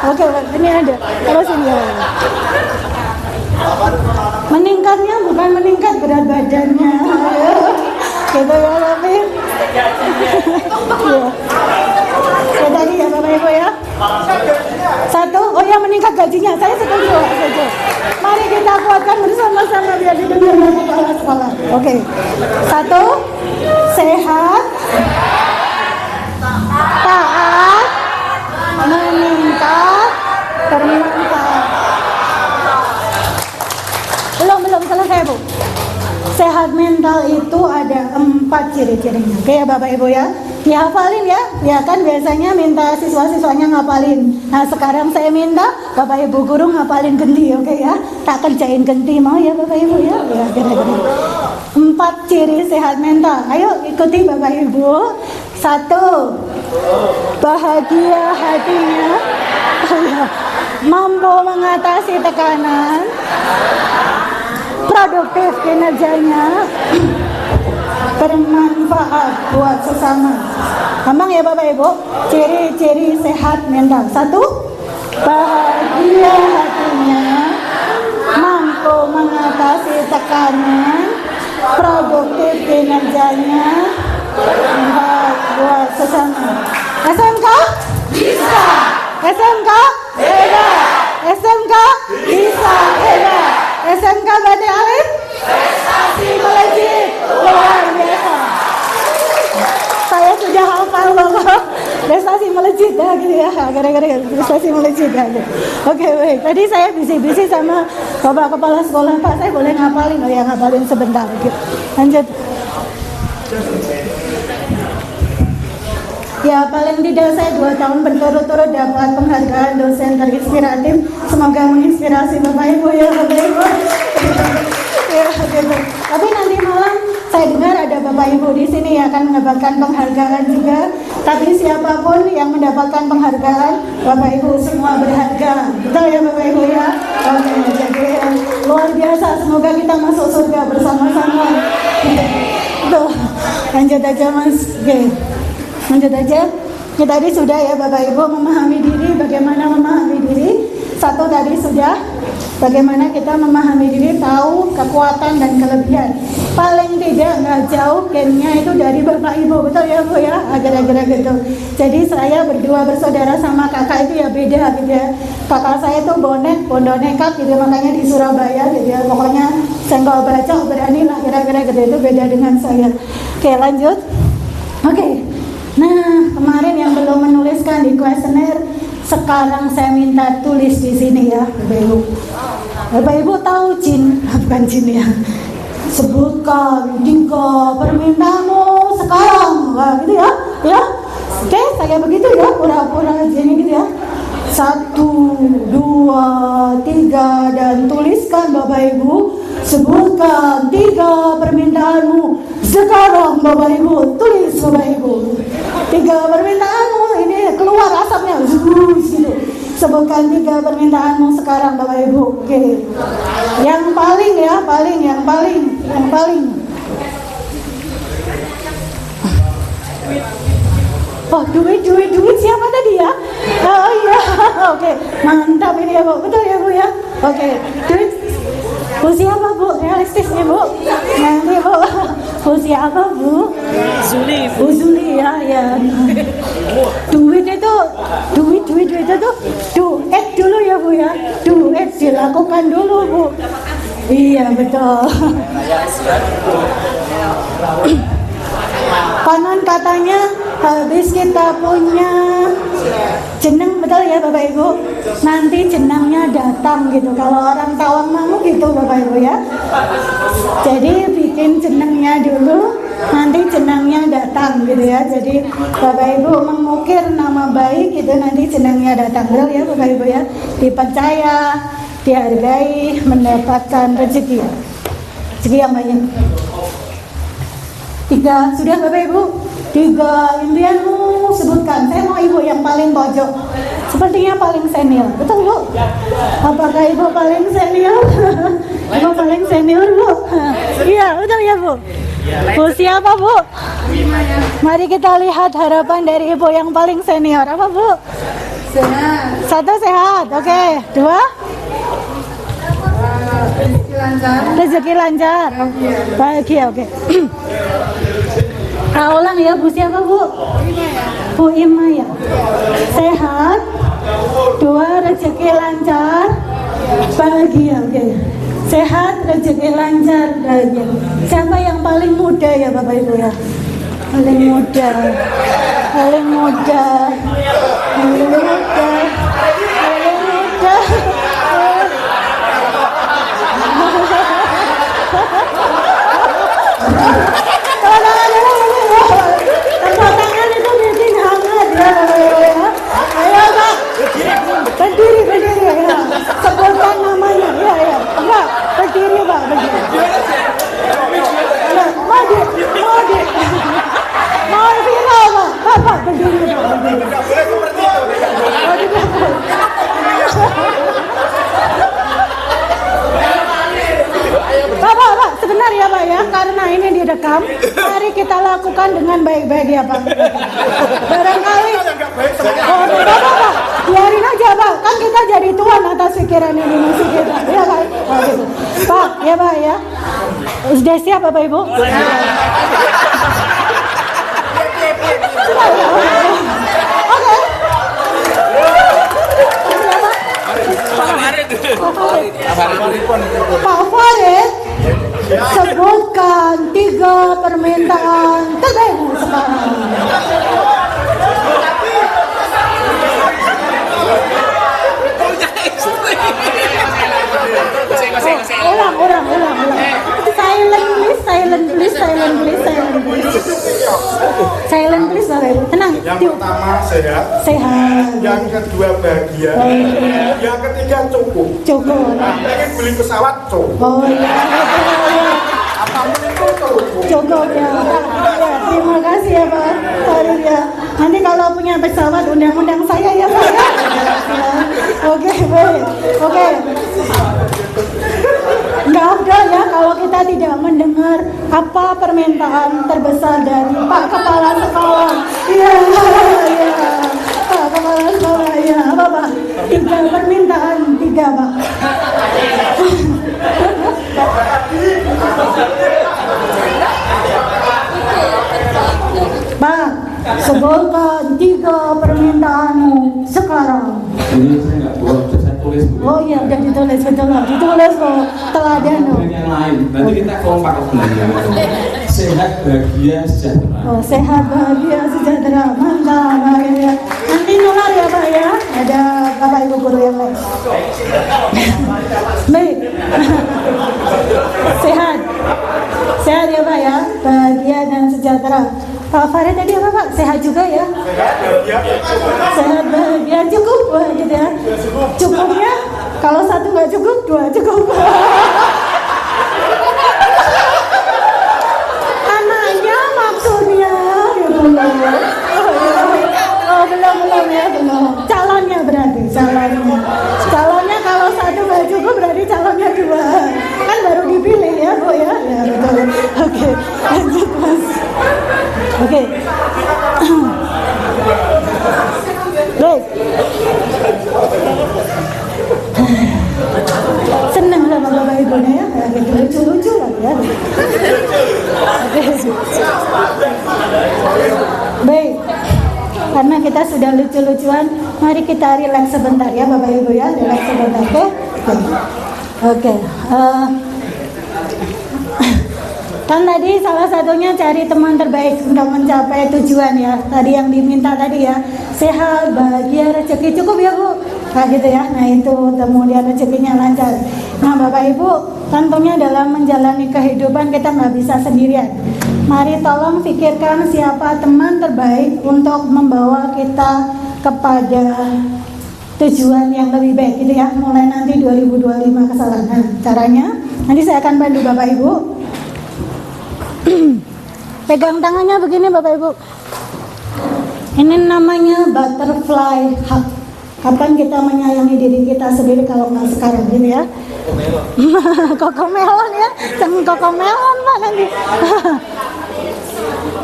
Oke, ini ada. Terus ini ya. Meningkatnya bukan meningkat berat badannya. Gitu ya, tapi. Ya tadi ya Bapak Ibu ya. Satu, oh ya meningkat gajinya. Saya setuju. Mari kita kuatkan bersama-sama biar didengar kepala sekolah. Oke. Satu, sehat, taat, meningkat, bermanfaat. Belum selesai Bu. Sehat mental itu ada 4 ciri-cirinya. Oke ya Bapak Ibu ya. Dihafalin ya. Ya kan biasanya minta siswa-siswanya ngapalin. Nah sekarang saya minta Bapak Ibu guru ngapalin genti. Oke ya. Tak kerjain genti mau ya Bapak Ibu ya. Ya kira-kira 4 ciri sehat mental. Ayo ikuti Bapak Ibu. 1, bahagia hatinya, mampu mengatasi tekanan, produktif kinerjanya, bermanfaat buat sesama. Gampang ya Bapak Ibu, ciri-ciri sehat mental. 1, bahagia hatinya, mampu mengatasi tekanan, produktif kinerjanya, bermanfaat buat sesama. SMK? Bisa. SMK? Hebat. SMK? Bisa. Hebat. SMK Bani Alif? Prestasi melejit. Luar biasa. Saya sudah hafal Bapak. Prestasi melejit ya gitu ya. Gara-gara prestasi melejit ya. Gitu. Oke, baik. Tadi saya bisi-bisi sama Bapak Kepala Sekolah, Pak, saya boleh ngapalin? Oh ya, ngapalin sebentar. Gitu. Lanjut. Ya paling tidak saya 2 tahun berturut-turut dapat penghargaan dosen terinspiratif. Semoga menginspirasi Bapak Ibu ya Bapak Ibu. Ya, gitu. Tapi nanti malam saya dengar ada Bapak Ibu di sini yang akan mendapatkan penghargaan juga. Tapi siapapun yang mendapatkan penghargaan, Bapak Ibu semua berharga. Betul ya Bapak Ibu ya. Oke, jadi luar biasa. Semoga kita masuk surga bersama-sama. Tuh, lanjut aja Mas. Oke. Lanjut aja. Ya, tadi sudah ya Bapak Ibu memahami diri, bagaimana memahami diri. 1 tadi sudah, bagaimana kita memahami diri, tahu kekuatan dan kelebihan. Paling tidak nggak jauh gennya itu dari Bapak Ibu, betul ya Bu ya, agar-agar gitu. Jadi saya berdua bersaudara sama kakak itu ya beda gitu ya. Kakak saya itu bonek, bondo nekat gitu, makanya di Surabaya gitu ya. Pokoknya senggol bacok berani lah kira-kira gitu, itu beda dengan saya. Oke lanjut. Oke. Nah, kemarin yang belum menuliskan di kuesioner, sekarang saya minta tulis di sini ya, Bapak Ibu. Bapak Ibu tahu jin, bukan jin ya. Sebutkan 3 permintaanmu sekarang, wah gitu ya, ya. Oke, saya begitu ya, pura-pura jin gitu ya. 1, 2, 3 dan tuliskan Bapak Ibu. Sebutkan 3 permintaanmu sekarang Bapak Ibu, tulis Bapak Ibu. 3 permintaanmu, ini keluar asapnya, gitu. Sebutkan 3 permintaanmu sekarang Bapak Ibu. Oke. Yang paling ya, yang paling. Oh, duit siapa tadi ya? Oh iya, oke, mantap ini ya Bu, betul ya Bu ya? Oke, duit Bu siapa Bu? Realistis nih Bu. Nanti Bu, Usia apa Bu? Zuli ya. Duit itu duet dulu ya Bu ya. Duet dilakukan dulu Bu. Iya betul. Konon katanya habis kita punya jeneng, betul ya Bapak Ibu, nanti jenangnya datang gitu. Kalau orang Tawang mau gitu Bapak Ibu ya. Jadi bikin jenengnya dulu, nanti jenangnya datang gitu ya. Jadi Bapak Ibu mengukir nama baik gitu, nanti jenangnya datang, betul ya Bapak Ibu ya. Dipercaya, dihargai, mendapatkan rezeki yang banyak. 3 sudah Bapak Ibu, 3 impianmu sebutkan. Saya mau Ibu yang paling pojok, sepertinya paling senior, betul Bu? Apakah Ibu paling senior? Ibu paling senior Bu? Iya betul ya Bu? Bu siapa Bu? Mari kita lihat harapan dari Ibu yang paling senior. Apa Bu? Sehat. 1 sehat, oke. 2 rezeki lancar, bahagia, oke. Ulang ya Bu, siapa Bu? Bu Ima ya. Sehat, 2 rezeki lancar, bahagia, oke. Sehat, rezeki lancar, bahagia. Siapa yang paling muda ya Bapak Ibu ya? Paling muda. Tepuk tangan itu bikin hangat ya. Ayo Pak, berdiri ya. Sebutkan namanya ya. Enggak, berdiri Pak, berdiri. Mau viral Pak, Bapak berdiri Pak. Bapak, sebentar ya Pak ya, karena ini direkam, mari kita lakukan dengan baik-baik ya Pak. Barangkali, Bapak, biarin aja Pak, kan kita jadi tuan atas pikiran Indonesia kita, ya Pak. Gitu. Pak, ya Pak ya, sudah siap Bapak Ibu? Oke. Pak Farid, sebutkan 3 permintaan terbaikmu sekarang. Ulang. Silent please Bapak Ibu. Tenang. Yang pertama Sehat. Yang kedua bahagia. Yang ketiga cukup. Pengen beli pesawat cukup. Oh iya. Apapun itu cukup. Cukup ya. Terima kasih ya Pak Farid ya. Nanti kalau punya pesawat undang-undang saya ya Pak ya. Oke, baik. Oke. Nggak ada ya kalau kita tidak mendengar apa permintaan terbesar dari Pak Kepala Sekolah. Iya. Pak Kepala Sekolah ya. Apa Pak? 3 permintaan, 3 Pak. Pak, sebutkan 3 permintaanmu sekarang. Ini saya nggak buat, saya tulis. Oh iya, udah ditulis, betul loh. Ditulis loh, teladan loh. Yang lain, nanti kita kompak sebenarnya. Sehat, bahagia, sejahtera. Oh, sehat, bahagia, sejahtera. Mantap, bahagia. Nanti nular ya Pak ya. Ada Bapak Ibu guru yang lain. Baik. Sehat ya Pak ya. Bahagia dan sejahtera. Pak Farid tadi apa Pak? Sehat juga ya? Sehat, bahagia, cukup. Wah, gitu ya. Cukupnya, kalau 1 nggak cukup, 2 cukup. Anaknya maksudnya gitu loh. Oh, belum ya, belum. Calonnya berarti, calonnya kalau 1 nggak cukup berarti calonnya 2. Kan baru dipilih ya Bu ya? Ya betul. Oke, lanjut Mas. Oke. Baik. Senang sama Bapak Ibunya ya, gitu lucu-lucu lah ya. Oke. Baik, karena kita sudah lucu-lucuan, mari kita relax sebentar ya Bapak Ibu ya, relax sebentar, oke? Oke. Kan tadi salah satunya cari teman terbaik untuk mencapai tujuan ya. Tadi yang diminta tadi ya, sehat, bahagia, rezeki cukup ya Bu. Nah gitu ya. Nah itu kemudian rezekinya lancar. Nah Bapak Ibu, tentunya dalam menjalani kehidupan kita nggak bisa sendirian. Mari tolong pikirkan siapa teman terbaik untuk membawa kita kepada tujuan yang lebih baik gitu ya. Mulai nanti 2025 ke sana. Nah, caranya nanti saya akan bantu Bapak Ibu. Pegang tangannya begini Bapak Ibu. Ini namanya butterfly hug. Kapan kita menyayangi diri kita sendiri kalau nggak sekarang gitu ya? Kokomelon ya, kokomelon Pak nanti.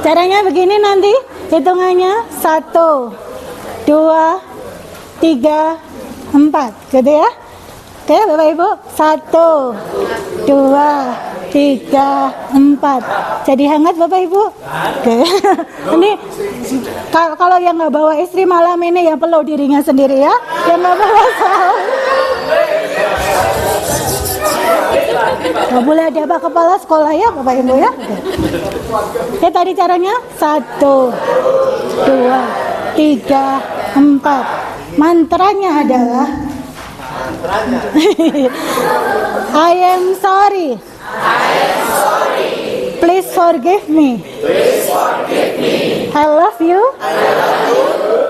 Caranya begini nanti, hitungannya 1, 2, 3, 4, gitu ya? Oke Bapak Ibu, 1, 2, 3, 4. Jadi hangat Bapak Ibu. Oke. Ini kalau yang nggak bawa istri malam ini ya peluk dirinya sendiri ya. Yang nggak bawa saus. Nggak boleh ada apa kepala sekolah ya Bapak Ibu ya. Oke tadi caranya 1, 2, 3, 4. Mantranya adalah I am sorry. Please forgive me. I love you.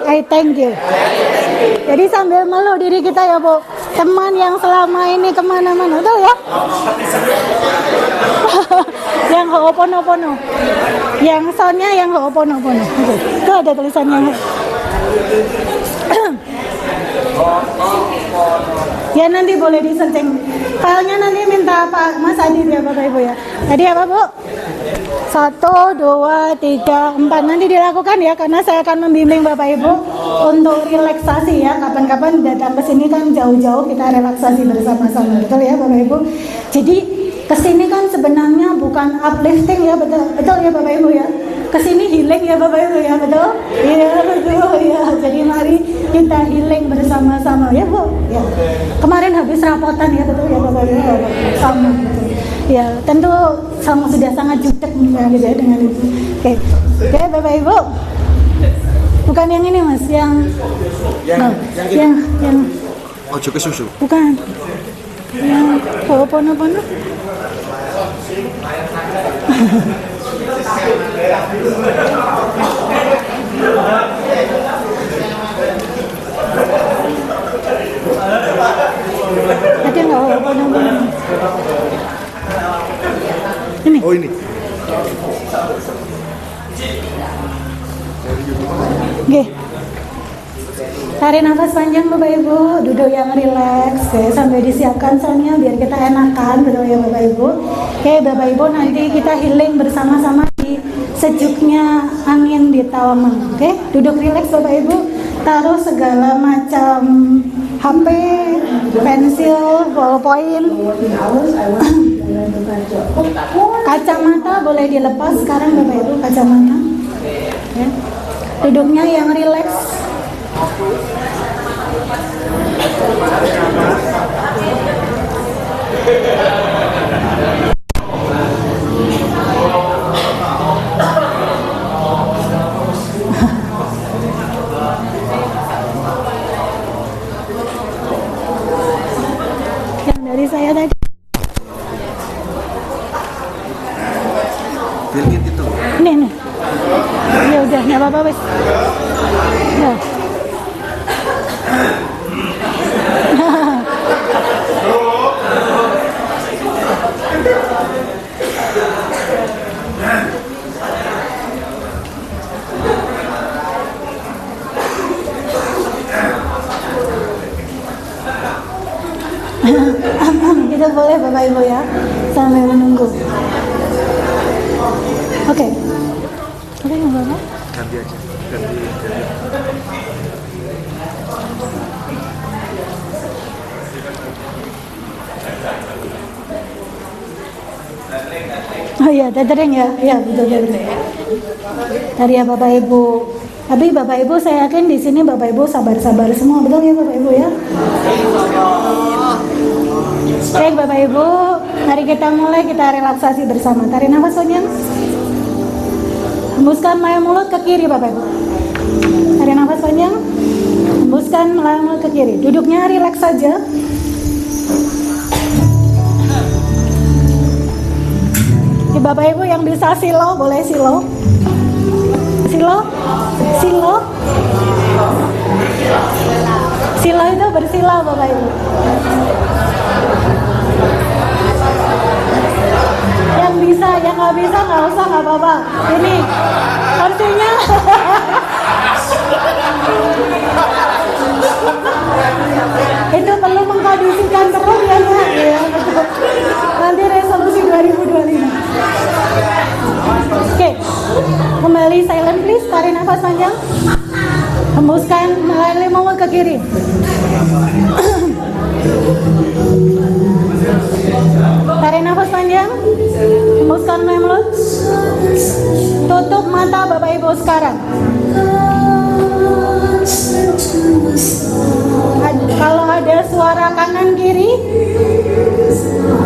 I thank you. Jadi sambil meluk diri kita ya Bu, teman yang selama ini kemana-mana, betul ya? Yang ho'oponopono, yang soundnya yang ho'oponopono. Itu ada tulisannya. Ya nanti boleh disearching. Filenya nanti minta Pak Mas Adit ya Bapak Ibu ya. Tadi apa Bu? 1, 2, 3, 4 nanti dilakukan ya, karena saya akan membimbing Bapak Ibu untuk relaksasi ya. Kapan-kapan datang ke sini kan jauh-jauh kita relaksasi bersama-sama, betul ya Bapak Ibu. Jadi kesini kan sebenarnya bukan uplifting ya, betul ya Bapak Ibu ya. Kesini healing ya Bapak Ibu ya, betul? Iya betul ya. Jadi mari kita healing bersama-sama ya Bu. Ya. Kemarin habis rapotan ya, betul ya Bapak Ibu. Sama. Ya tentu sudah sangat jutek gitu ya dengan itu. Oke Bapak Ibu. Bukan yang ini Mas, yang ojo ke susu. Bukan. Yang Ho'oponopono. Tadi nggak Ho'oponopono. Ini. Oh ini. Oke. Tarik nafas panjang Bapak Ibu, duduk yang rileks, sampai disiapkan soundnya biar kita enakan, betul ya Bapak Ibu. Oke Bapak Ibu, nanti kita healing bersama-sama di sejuknya angin di Tawamang. Oke, duduk rileks Bapak Ibu, taruh segala macam HP, pensil, ballpoint, kacamata boleh dilepas sekarang Bapak Ibu, kacamata. Ya. Duduknya yang rileks. Yang dari saya tadi. Nih. Ya udah, nggak apa-apa wes. Nah. Kita boleh Bapak Ibu ya, sambil menunggu. Oke, nggak apa-apa. Ganti aja, ganti. Oh iya, tethering ya, iya betul betul. Tadi ya Bapak Ibu. Tapi Bapak Ibu saya yakin di sini Bapak Ibu sabar-sabar semua, betul ya Bapak Ibu ya? Baik Bapak Ibu, mari kita mulai, kita relaksasi bersama. Tarik nafas panjang. Hembuskan melalui mulut ke kiri Bapak Ibu. Tarik nafas panjang. Hembuskan melalui mulut ke kiri. Duduknya rileks saja. Di Bapak Ibu yang bisa silo, boleh silo. Silo. Silo itu bersila Bapak Ibu. Yang bisa, yang nggak bisa nggak usah, nggak apa-apa. Ini kursinya. Itu perlu mengkondisikan terus ya Pak. Ya, betul. Nanti resolusi 2025. Oke, kembali silent please. Tarik nafas panjang. Hembuskan melalui mulut ke kiri. Tarik nafas panjang. Hembuskan melalui mulut. Tutup mata Bapak Ibu sekarang. Kalau ada suara kanan kiri,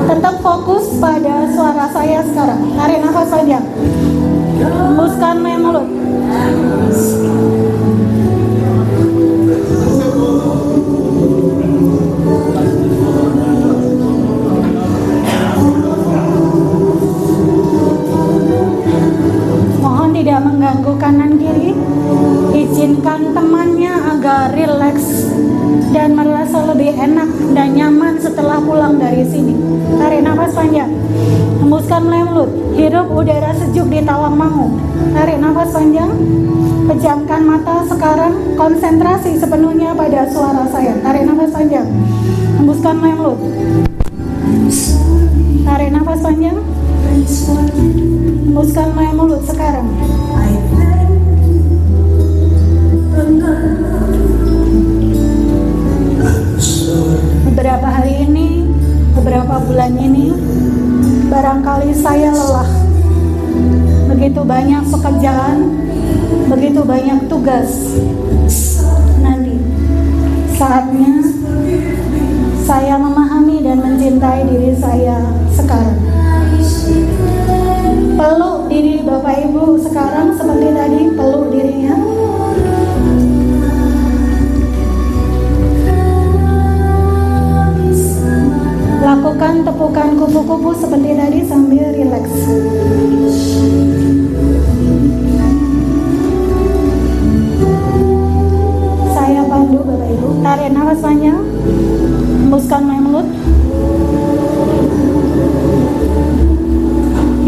tetap fokus pada suara saya sekarang. Tarik nafas panjang. Hembuskan melalui mulut. Mohon tidak mengganggu kanan kiri. Izinkan temannya agar rileks dan merasa lebih enak dan nyaman setelah pulang dari sini. Tarik nafas panjang. Hembuskan melalui mulut. Hirup udara sejuk di Tawangmangu. Tarik nafas panjang. Pejamkan mata sekarang. Konsentrasi sepenuhnya pada suara saya. Tarik nafas panjang. Hembuskan melalui mulut. Tarik nafas panjang. Hembuskan melalui mulut sekarang. Beberapa hari ini, beberapa bulan ini, barangkali saya lelah. Begitu banyak pekerjaan, begitu banyak tugas. Nanti saatnya saya memahami dan mencintai diri saya sekarang. Peluk diri Bapak Ibu sekarang seperti tadi, peluk dirinya. Lakukan tepukan kupu-kupu seperti tadi sambil rileks. Saya pandu Bapak Ibu. Tarik nafas panjang. Hembuskan melalui mulut.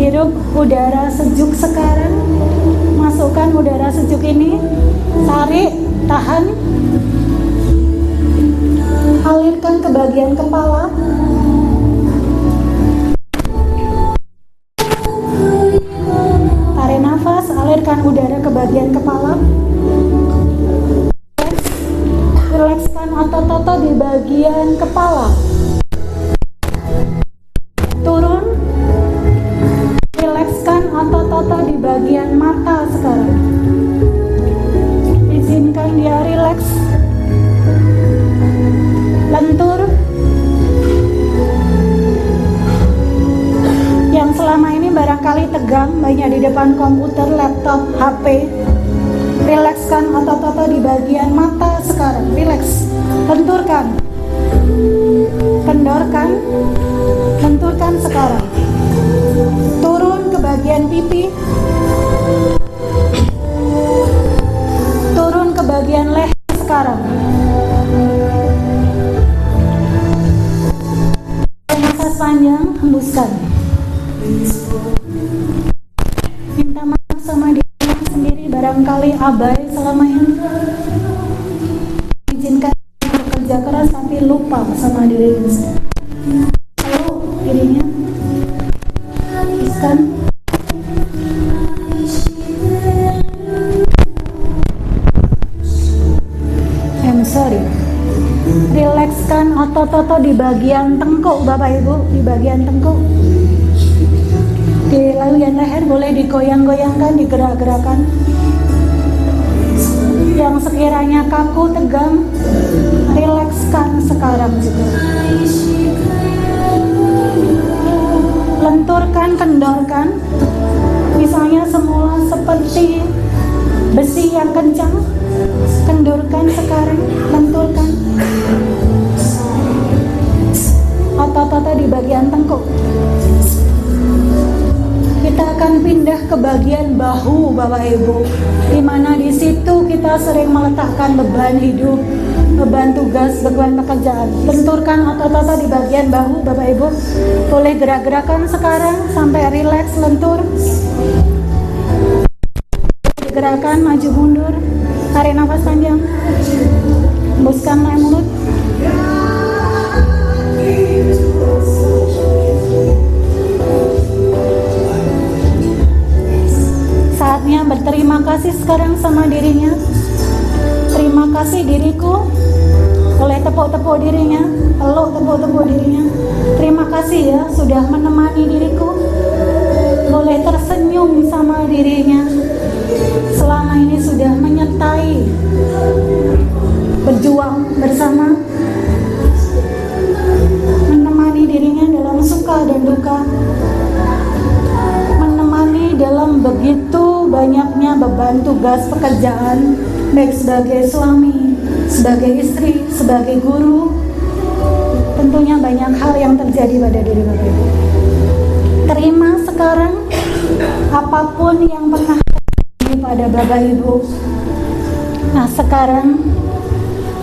Hirup udara sejuk sekarang. Masukkan udara sejuk ini. Tarik, tahan. Alirkan ke bagian kepala. Tarik nafas, alirkan udara ke bagian kepala. Rilekskan otot-otot di bagian kepala. Turun. Rilekskan otot-otot di bagian mata sekarang. Izinkan dia rileks. Lentur. Yang selama ini barangkali tegang, banyak di depan komputer, laptop, HP. Rilekskan otot-otot di bagian mata sekarang. Rileks. Lenturkan. Kendorkan. Lenturkan sekarang. Turun ke bagian pipi. Turun ke bagian leher sekarang. Nafas panjang, hembuskan. Minta maaf sama diri sendiri, barangkali abai selama ini. Izinkan bekerja keras tapi lupa sama diri sendiri. Lalu dirinya ikan. I'm sorry. Rilekskan otot-otot di bagian tengkuk Bapak Ibu, di bagian tengkuk. Di laluan leher boleh digoyang-goyangkan, digerak-gerakan. Yang sekiranya kaku, tegang, rilekskan sekarang juga. Lenturkan, kendorkan. Misalnya semula seperti besi yang kencang, kendurkan sekarang, lenturkan. Otot-otot di bagian tengkuk. Kita akan pindah ke bagian bahu, Bapak Ibu, di mana di situ kita sering meletakkan beban hidup, beban tugas, beban pekerjaan. Lenturkan otot-otot di bagian bahu, Bapak Ibu. Boleh gerak-gerakan sekarang sampai rileks, lentur. Gerakan maju mundur, tarik nafas panjang, hembuskan melalui mulut. Saatnya berterima kasih sekarang sama dirinya. Terima kasih diriku. Boleh tepuk-tepuk dirinya, peluk tepuk-tepuk dirinya. Terima kasih ya sudah menemani diriku. Boleh tersenyum sama dirinya. Selama ini sudah menyertai, berjuang bersama, menemani dirinya dalam suka dan duka, menemani dalam begitu banyaknya beban tugas pekerjaan, baik sebagai suami, sebagai istri, sebagai guru. Tentunya banyak hal yang terjadi pada diri Bapak Ibu. Terima sekarang apapun yang pernah pada Bapak Ibu. Nah sekarang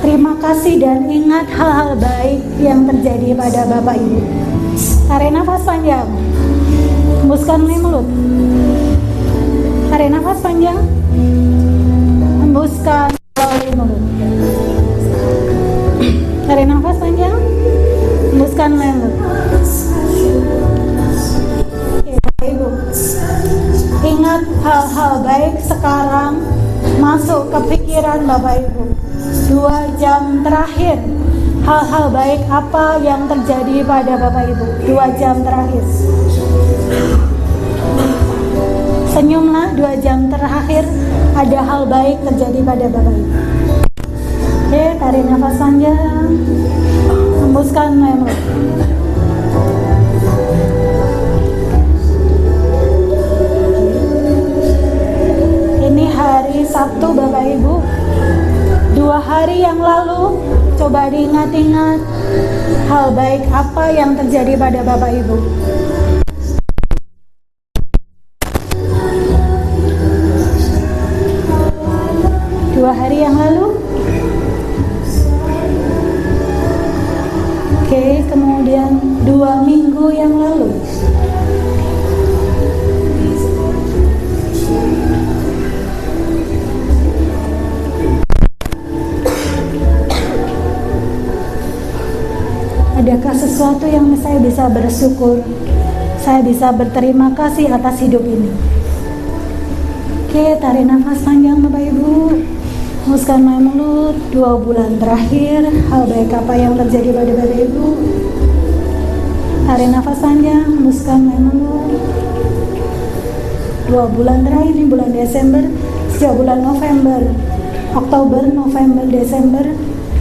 terima kasih dan ingat hal-hal baik yang terjadi pada Bapak Ibu. Tarik nafas panjang, hembuskan melalui mulut. Tarik nafas panjang, hembuskan melalui mulut. Tarik nafas panjang, hembuskan melalui mulut. Ibu, ingat hal-hal baik sekarang masuk ke pikiran Bapak Ibu. 2 jam terakhir, hal-hal baik apa yang terjadi pada Bapak Ibu? 2 jam terakhir. Senyumlah, 2 jam terakhir ada hal baik terjadi pada Bapak Ibu. Oke, tarik nafas panjang, hembuskan melalui mulut. Ini hari Sabtu Bapak Ibu. 2 hari yang lalu coba diingat-ingat hal baik apa yang terjadi pada Bapak Ibu. Dua hari yang lalu. Oke, kemudian 2 minggu yang lalu. Adakah sesuatu yang saya bisa bersyukur, saya bisa berterima kasih atas hidup ini? Oke, tarik nafas panjang Bapak Ibu. Hembuskan melalui mulut. 2 bulan terakhir, hal baik apa yang terjadi pada Bapak Ibu? Tarik nafas panjang, hembuskan melalui mulut. 2 bulan terakhir, ini bulan Desember, sejak bulan November, Oktober, November, Desember,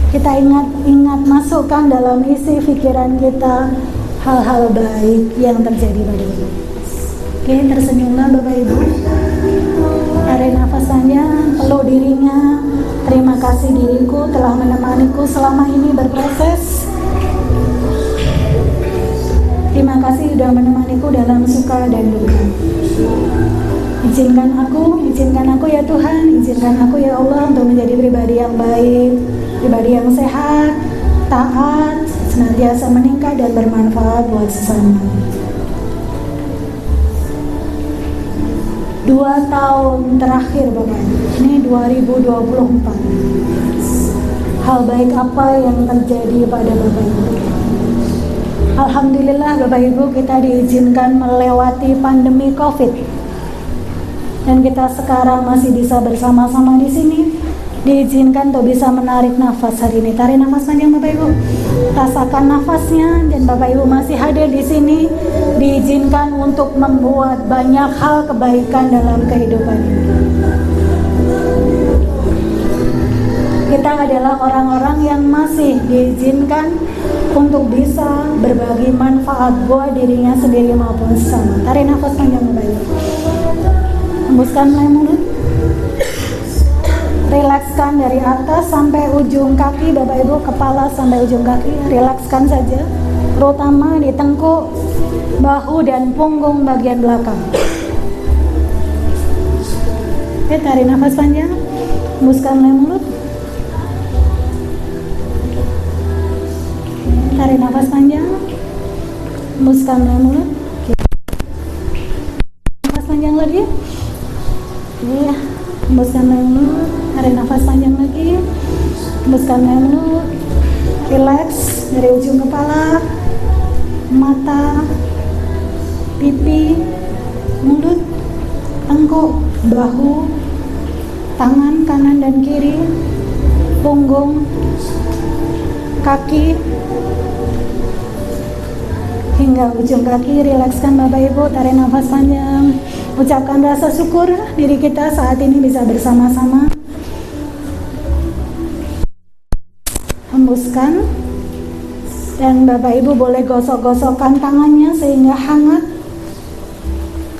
kita ingat masukkan dalam isi pikiran kita hal-hal baik yang terjadi pada kita. Oke, tersenyumlah Bapak Ibu. Tarik nafas panjang, peluk dirinya. Terima kasih diriku telah menemaniku selama ini berproses. Terima kasih sudah menemaniku dalam suka dan duka. Izinkan aku ya Tuhan, izinkan aku ya Allah untuk menjadi pribadi yang baik, pribadi yang sehat, taat, senantiasa meningkat dan bermanfaat buat sesama. 2 tahun terakhir Bapak, ini 2024. Hal baik apa yang terjadi pada Bapak Ibu? Alhamdulillah Bapak Ibu, kita diizinkan melewati pandemi COVID. Dan kita sekarang masih bisa bersama-sama di sini. Diizinkan untuk bisa menarik nafas hari ini. Tarik nafas panjang Bapak Ibu. rasakan nafasnya, dan Bapak Ibu masih hadir di sini, diizinkan untuk membuat banyak hal kebaikan dalam kehidupan ini. Kita adalah orang-orang yang masih diizinkan untuk bisa berbagi manfaat buat dirinya sendiri maupun sesama. Tarik nafas panjang Bapak Ibu. Hembuskan melalui mulut. Rilekskan dari atas sampai ujung kaki Bapak Ibu, kepala sampai ujung kaki, rilekskan saja, terutama di tengkuk, bahu dan punggung bagian belakang. Oke, tarik nafas panjang, hembuskan melalui mulut. Tarik nafas panjang, hembuskan melalui mulut. Oke. Nafas panjang lagi. Oke. Hembuskan melalui mulut, tarik nafas panjang lagi, hembuskan melalui mulut, relax dari ujung kepala, mata, pipi, mulut, tengkuk, bahu, tangan kanan dan kiri, punggung, kaki, hingga ujung kaki. Rilekskan Bapak Ibu, tarik nafas panjang. Ucapkan rasa syukur diri kita saat ini bisa bersama-sama. Hembuskan. Dan Bapak Ibu boleh gosok-gosokkan tangannya sehingga hangat.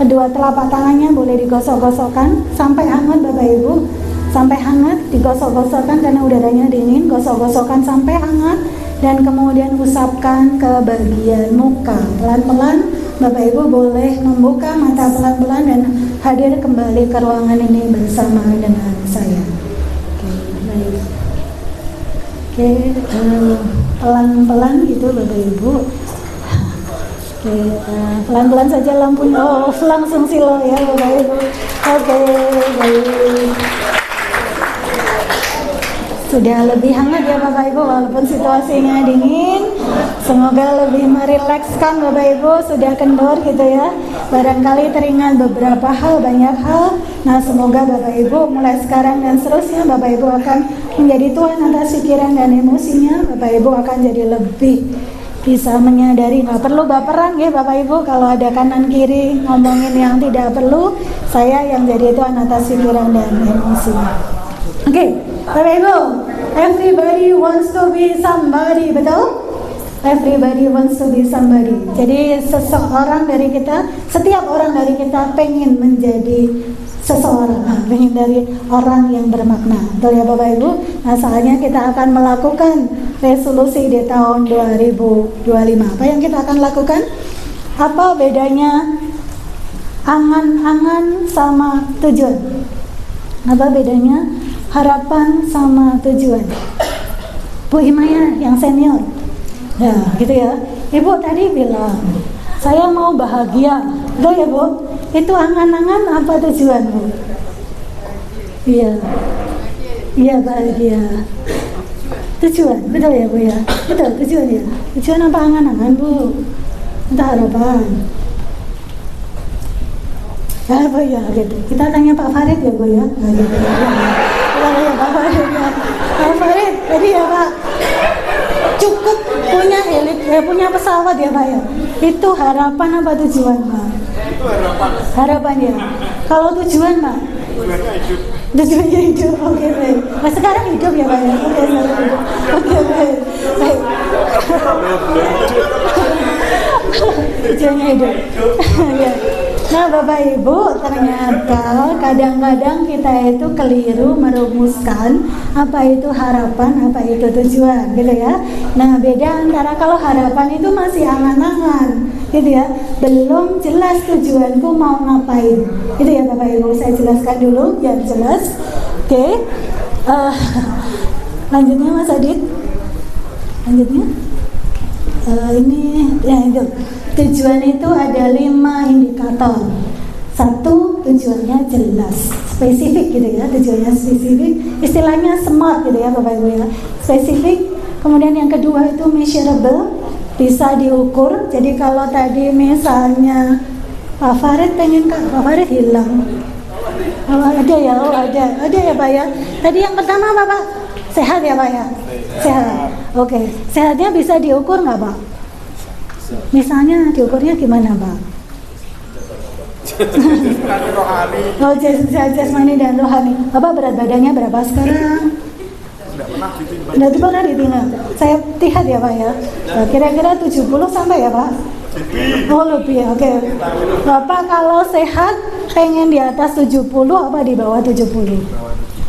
Kedua telapak tangannya boleh digosok-gosokkan sampai hangat Bapak Ibu. Sampai hangat, digosok-gosokkan karena udaranya dingin. Gosok-gosokkan sampai hangat. Dan kemudian usapkan ke bagian muka. Pelan-pelan Bapak Ibu boleh membuka mata pelan-pelan dan hadir kembali ke ruangan ini bersama dengan saya. Oke, baik. Oke, pelan-pelan gitu Bapak Ibu. Oke, pelan-pelan saja lampunya. Oh, langsung silo ya Bapak Ibu. Oke, baik. Sudah lebih hangat ya Bapak Ibu, walaupun situasinya dingin. Semoga lebih merilekskan Bapak Ibu. Sudah kendor gitu ya, barangkali teringat beberapa hal, banyak hal. Nah semoga Bapak Ibu mulai sekarang dan seterusnya Bapak Ibu akan menjadi tuan atas pikiran dan emosinya. Bapak Ibu akan jadi lebih bisa menyadari, nggak perlu baperan ya Bapak Ibu. Kalau ada kanan kiri ngomongin yang tidak perlu, saya yang jadi tuan atas pikiran dan emosinya. Oke, Bapak Ibu, everybody wants to be somebody, betul? Everybody wants to be somebody. Jadi seseorang dari kita, setiap orang dari kita pengen menjadi seseorang, pengen dari orang yang bermakna, betul ya Bapak Ibu? Nah saatnya kita akan melakukan resolusi di tahun 2025. Apa yang kita akan lakukan? Apa bedanya angan-angan sama tujuan? Apa bedanya harapan sama tujuan? Bu Himaya yang senior. Ya, gitu ya. Ibu tadi bilang, saya mau bahagia. Betul ya, Bu? Itu angan-angan apa tujuan, Bu? Iya. Iya, bahagia. Tujuan, betul ya, Bu ya? Betul, tujuan ya. Tujuan apa angan-angan, Bu? Entah harapan. Ya, Bu ya, gitu. Kita tanya Pak Farid ya, Bu ya? Nah, gitu. Kita tanya Pak Farid ya. Pak Farid, tadi ya, Pak. Cukup punya punya pesawat ya Pak ya. Itu harapan apa tujuan Pak? Itu harapan. Harapan ya. Kalau tujuan Pak? Tujuannya hidup. Tujuannya hidup. Oke baik. Nah sekarang hidup ya Pak ya. Oke sekarang hidup. Oke baik. Baik. Tujuannya hidup. Ya. Nah Bapak Ibu, ternyata kadang-kadang kita itu keliru merumuskan apa itu harapan, apa itu tujuan, gitu ya. Nah beda antara kalau harapan itu masih angan-angan, gitu ya, belum jelas tujuanku mau ngapain, gitu ya Bapak Ibu. Saya jelaskan dulu biar jelas. Oke. Lanjutnya Mas Adit. Lanjutnya. Ini ya itu. Tujuan itu ada 5 indikator. 1, tujuannya jelas, spesifik gitu ya, tujuannya spesifik, istilahnya SMART gitu ya Bapak Ibu ya, spesifik. Kemudian yang kedua itu measurable, bisa diukur. Jadi kalau tadi misalnya Pak Farid pengen Pak Farid hilang, oh, ada ya, ada ya Pak ya. Tadi yang pertama apa Pak? Sehat ya Pak ya? Sehat. Oke. Sehatnya bisa diukur nggak Pak? Misalnya diukurnya gimana Pak? Oh, jasmani dan rohani. Bapak berat badannya berapa sekarang? Tidak pernah ditinggal. Saya lihat ya Pak ya. Kira-kira 70 sampai ya Pak? Oh lebih, oke. Bapak kalau sehat pengen di atas 70 apa di bawah 70?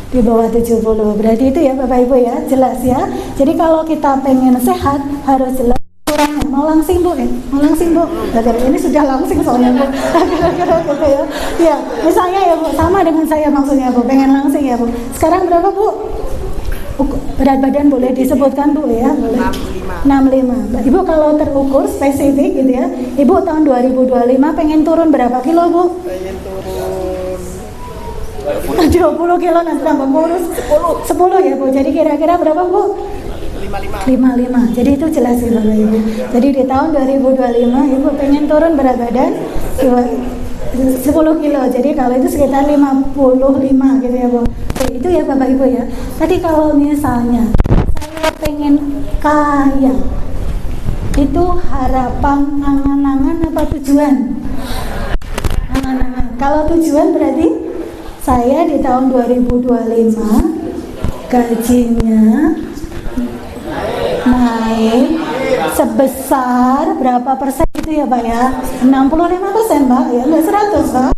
Di bawah 70. Berarti itu ya Bapak Ibu ya, jelas ya. Jadi kalau kita pengen sehat harus jelas. Mau langsing Bu, mau langsing Bu. Ini sudah langsing soalnya Bu. Kira-kira gitu ya. Ya, misalnya ya Bu, sama dengan saya maksudnya Bu, pengen langsing ya Bu. Sekarang berapa Bu? Berat badan boleh disebutkan Bu ya, boleh. 65. Ibu kalau terukur spesifik gitu ya, Ibu tahun 2025 pengen turun berapa kilo Bu? Pengen turun 20 kilo, nanti tambah kurus 10 ya Bu. Jadi kira-kira berapa Bu? 55. Jadi itu jelas ya Bapak Ibu. Jadi di tahun 2025 Ibu pengen turun berat badan 10 kilo. Jadi kalau itu sekitar 55 gitu ya Bu. Oke, itu ya Bapak Ibu ya. Tadi kalau misalnya saya pengen kaya, itu harapan, angan-angan apa tujuan? Angan-angan. Kalau tujuan berarti saya di tahun 2025 gajinya naik sebesar berapa persen itu ya Pak ya? 65% Pak ya, nggak 100 Pak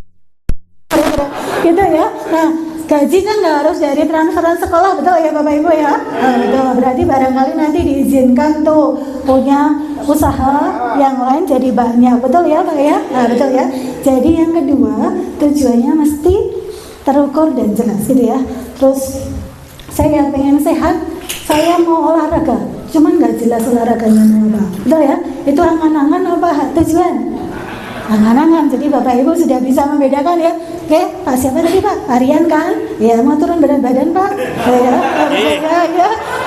gitu ya. Nah gaji kan nggak harus dari transferan sekolah, betul ya Bapak Ibu ya? Nah, betul, berarti barangkali nanti diizinkan tuh punya usaha yang lain jadi banyak, betul ya Pak ya? Nah betul ya. Jadi yang kedua tujuannya mesti terukur dan jelas gitu ya. Terus saya pengen sehat, saya mau olahraga, cuman nggak jelas olahraganya mau apa, betul ya? Itu angan-angan apa tujuan? Angan-angan. Jadi Bapak Ibu sudah bisa membedakan ya. Oke, Pak siapa tadi Pak? Arian kan? Ya mau turun berat badan Pak? Ya.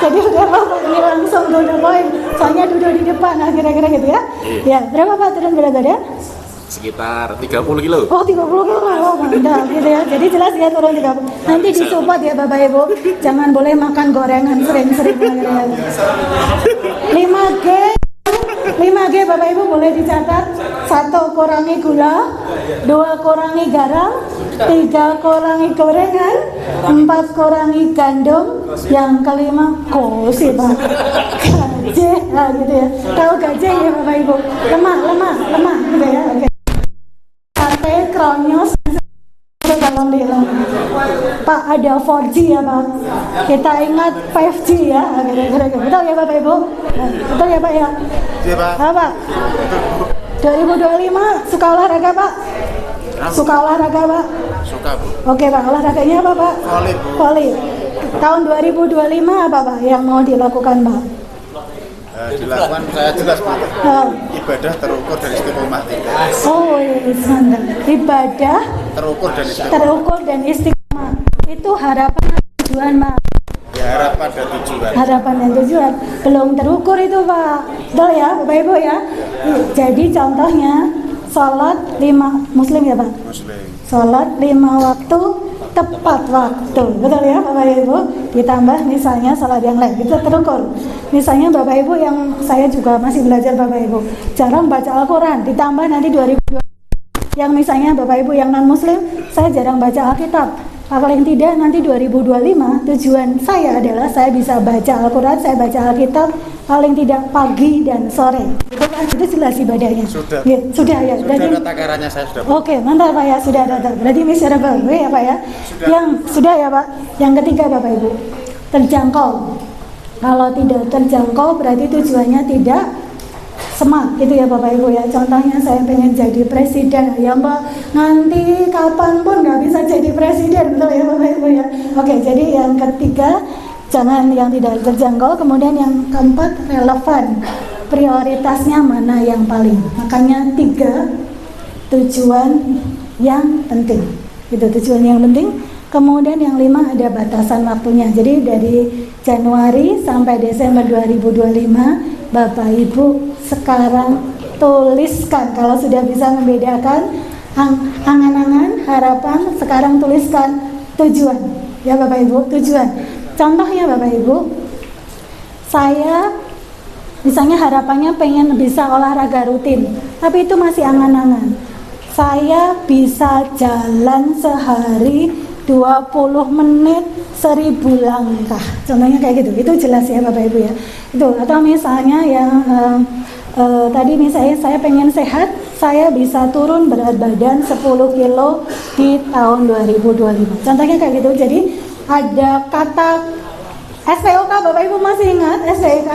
Jadi udah Bapak ini langsung to the point. Soalnya duduk di depan, nah kira-kira gitu ya. Ya berapa Pak turun berat badan? Sekitar 30 kilo. Oh 30 kilo, oh mantap gitu ya. Jadi jelas ya turun 30. Nanti disupport ya Bapak Ibu. Jangan boleh makan gorengan sering-sering. 5G Bapak Ibu boleh dicatat. 1 kurangi gula, 2 kurangi garam, 3 kurangi gorengan, 4 kurangi gandum, yang kelima kosi Pak. Gajah, nah, gitu ya. Tahu gajah ya Bapak Ibu? Lemak gitu ya. Oke. Sate, kronyos, tolong diulang. Pak ada 4G ya Pak. Kita ingat 5G ya. Betul ya Bapak Ibu? Betul ya Pak ya? Iya Pak. Apa? 2025 suka olahraga Pak? Suka olahraga Pak? Suka Bu. Oke Pak, olahraganya apa Pak? Voli Bu. Voli. Tahun 2025 apa Pak yang mau dilakukan Pak? Dilakukan saya jelas Bu. Oh. Ibadah terukur dan istiqomah. Oh iya, mantap. Ibadah Terukur dan istiqomah. itu harapan tujuan Pak. Ya harapan dan tujuan. Harapan dan tujuan belum terukur itu Pak. Betul ya Bapak Ibu ya. Jadi contohnya sholat 5 Muslim ya Pak. Muslim. Sholat 5 waktu tepat waktu, betul ya Bapak Ibu. Ditambah misalnya sholat yang lain itu terukur. Misalnya Bapak Ibu yang saya juga masih belajar Bapak Ibu jarang baca Al-Quran, ditambah nanti 2020 yang misalnya Bapak Ibu yang non Muslim saya jarang baca Alkitab. Paling tidak nanti 2025 tujuan saya adalah saya bisa baca Al-Quran, saya baca Alkitab paling tidak pagi dan sore. Itu jelas ibadahnya. Sudah. Ya, sudah ya. Sudah Jadi, ada takarannya saya sudah. Oke, mantap Pak ya, sudah ada. Berarti miserable ya Pak ya. Sudah. Yang sudah ya Pak. Yang ketiga Bapak Ibu, terjangkau. Kalau tidak terjangkau berarti tujuannya tidak smart gitu ya Bapak Ibu ya. Contohnya saya pengen jadi presiden ya Mbak, nanti kapanpun nggak bisa jadi presiden, betul ya Bapak Ibu ya. Oke, jadi yang ketiga jangan yang tidak terjangkau. Kemudian yang keempat relevan, prioritasnya mana yang paling. Makanya 3 tujuan yang penting, itu tujuan yang penting. Kemudian yang 5 ada batasan waktunya. Jadi dari Januari sampai Desember 2025 Bapak Ibu sekarang tuliskan, kalau sudah bisa membedakan angan-angan, harapan, sekarang tuliskan tujuan ya Bapak Ibu, tujuan. Contohnya Bapak Ibu, saya misalnya harapannya pengen bisa olahraga rutin, tapi itu masih angan-angan. Saya bisa jalan sehari 20 menit 1000 langkah, contohnya kayak gitu. Itu jelas ya Bapak Ibu ya. Itu atau misalnya yang tadi misalnya saya pengen sehat, saya bisa turun berat badan 10 kilo di tahun 2025. Contohnya kayak gitu. Jadi ada kata SPOK, Bapak Ibu masih ingat SPOK?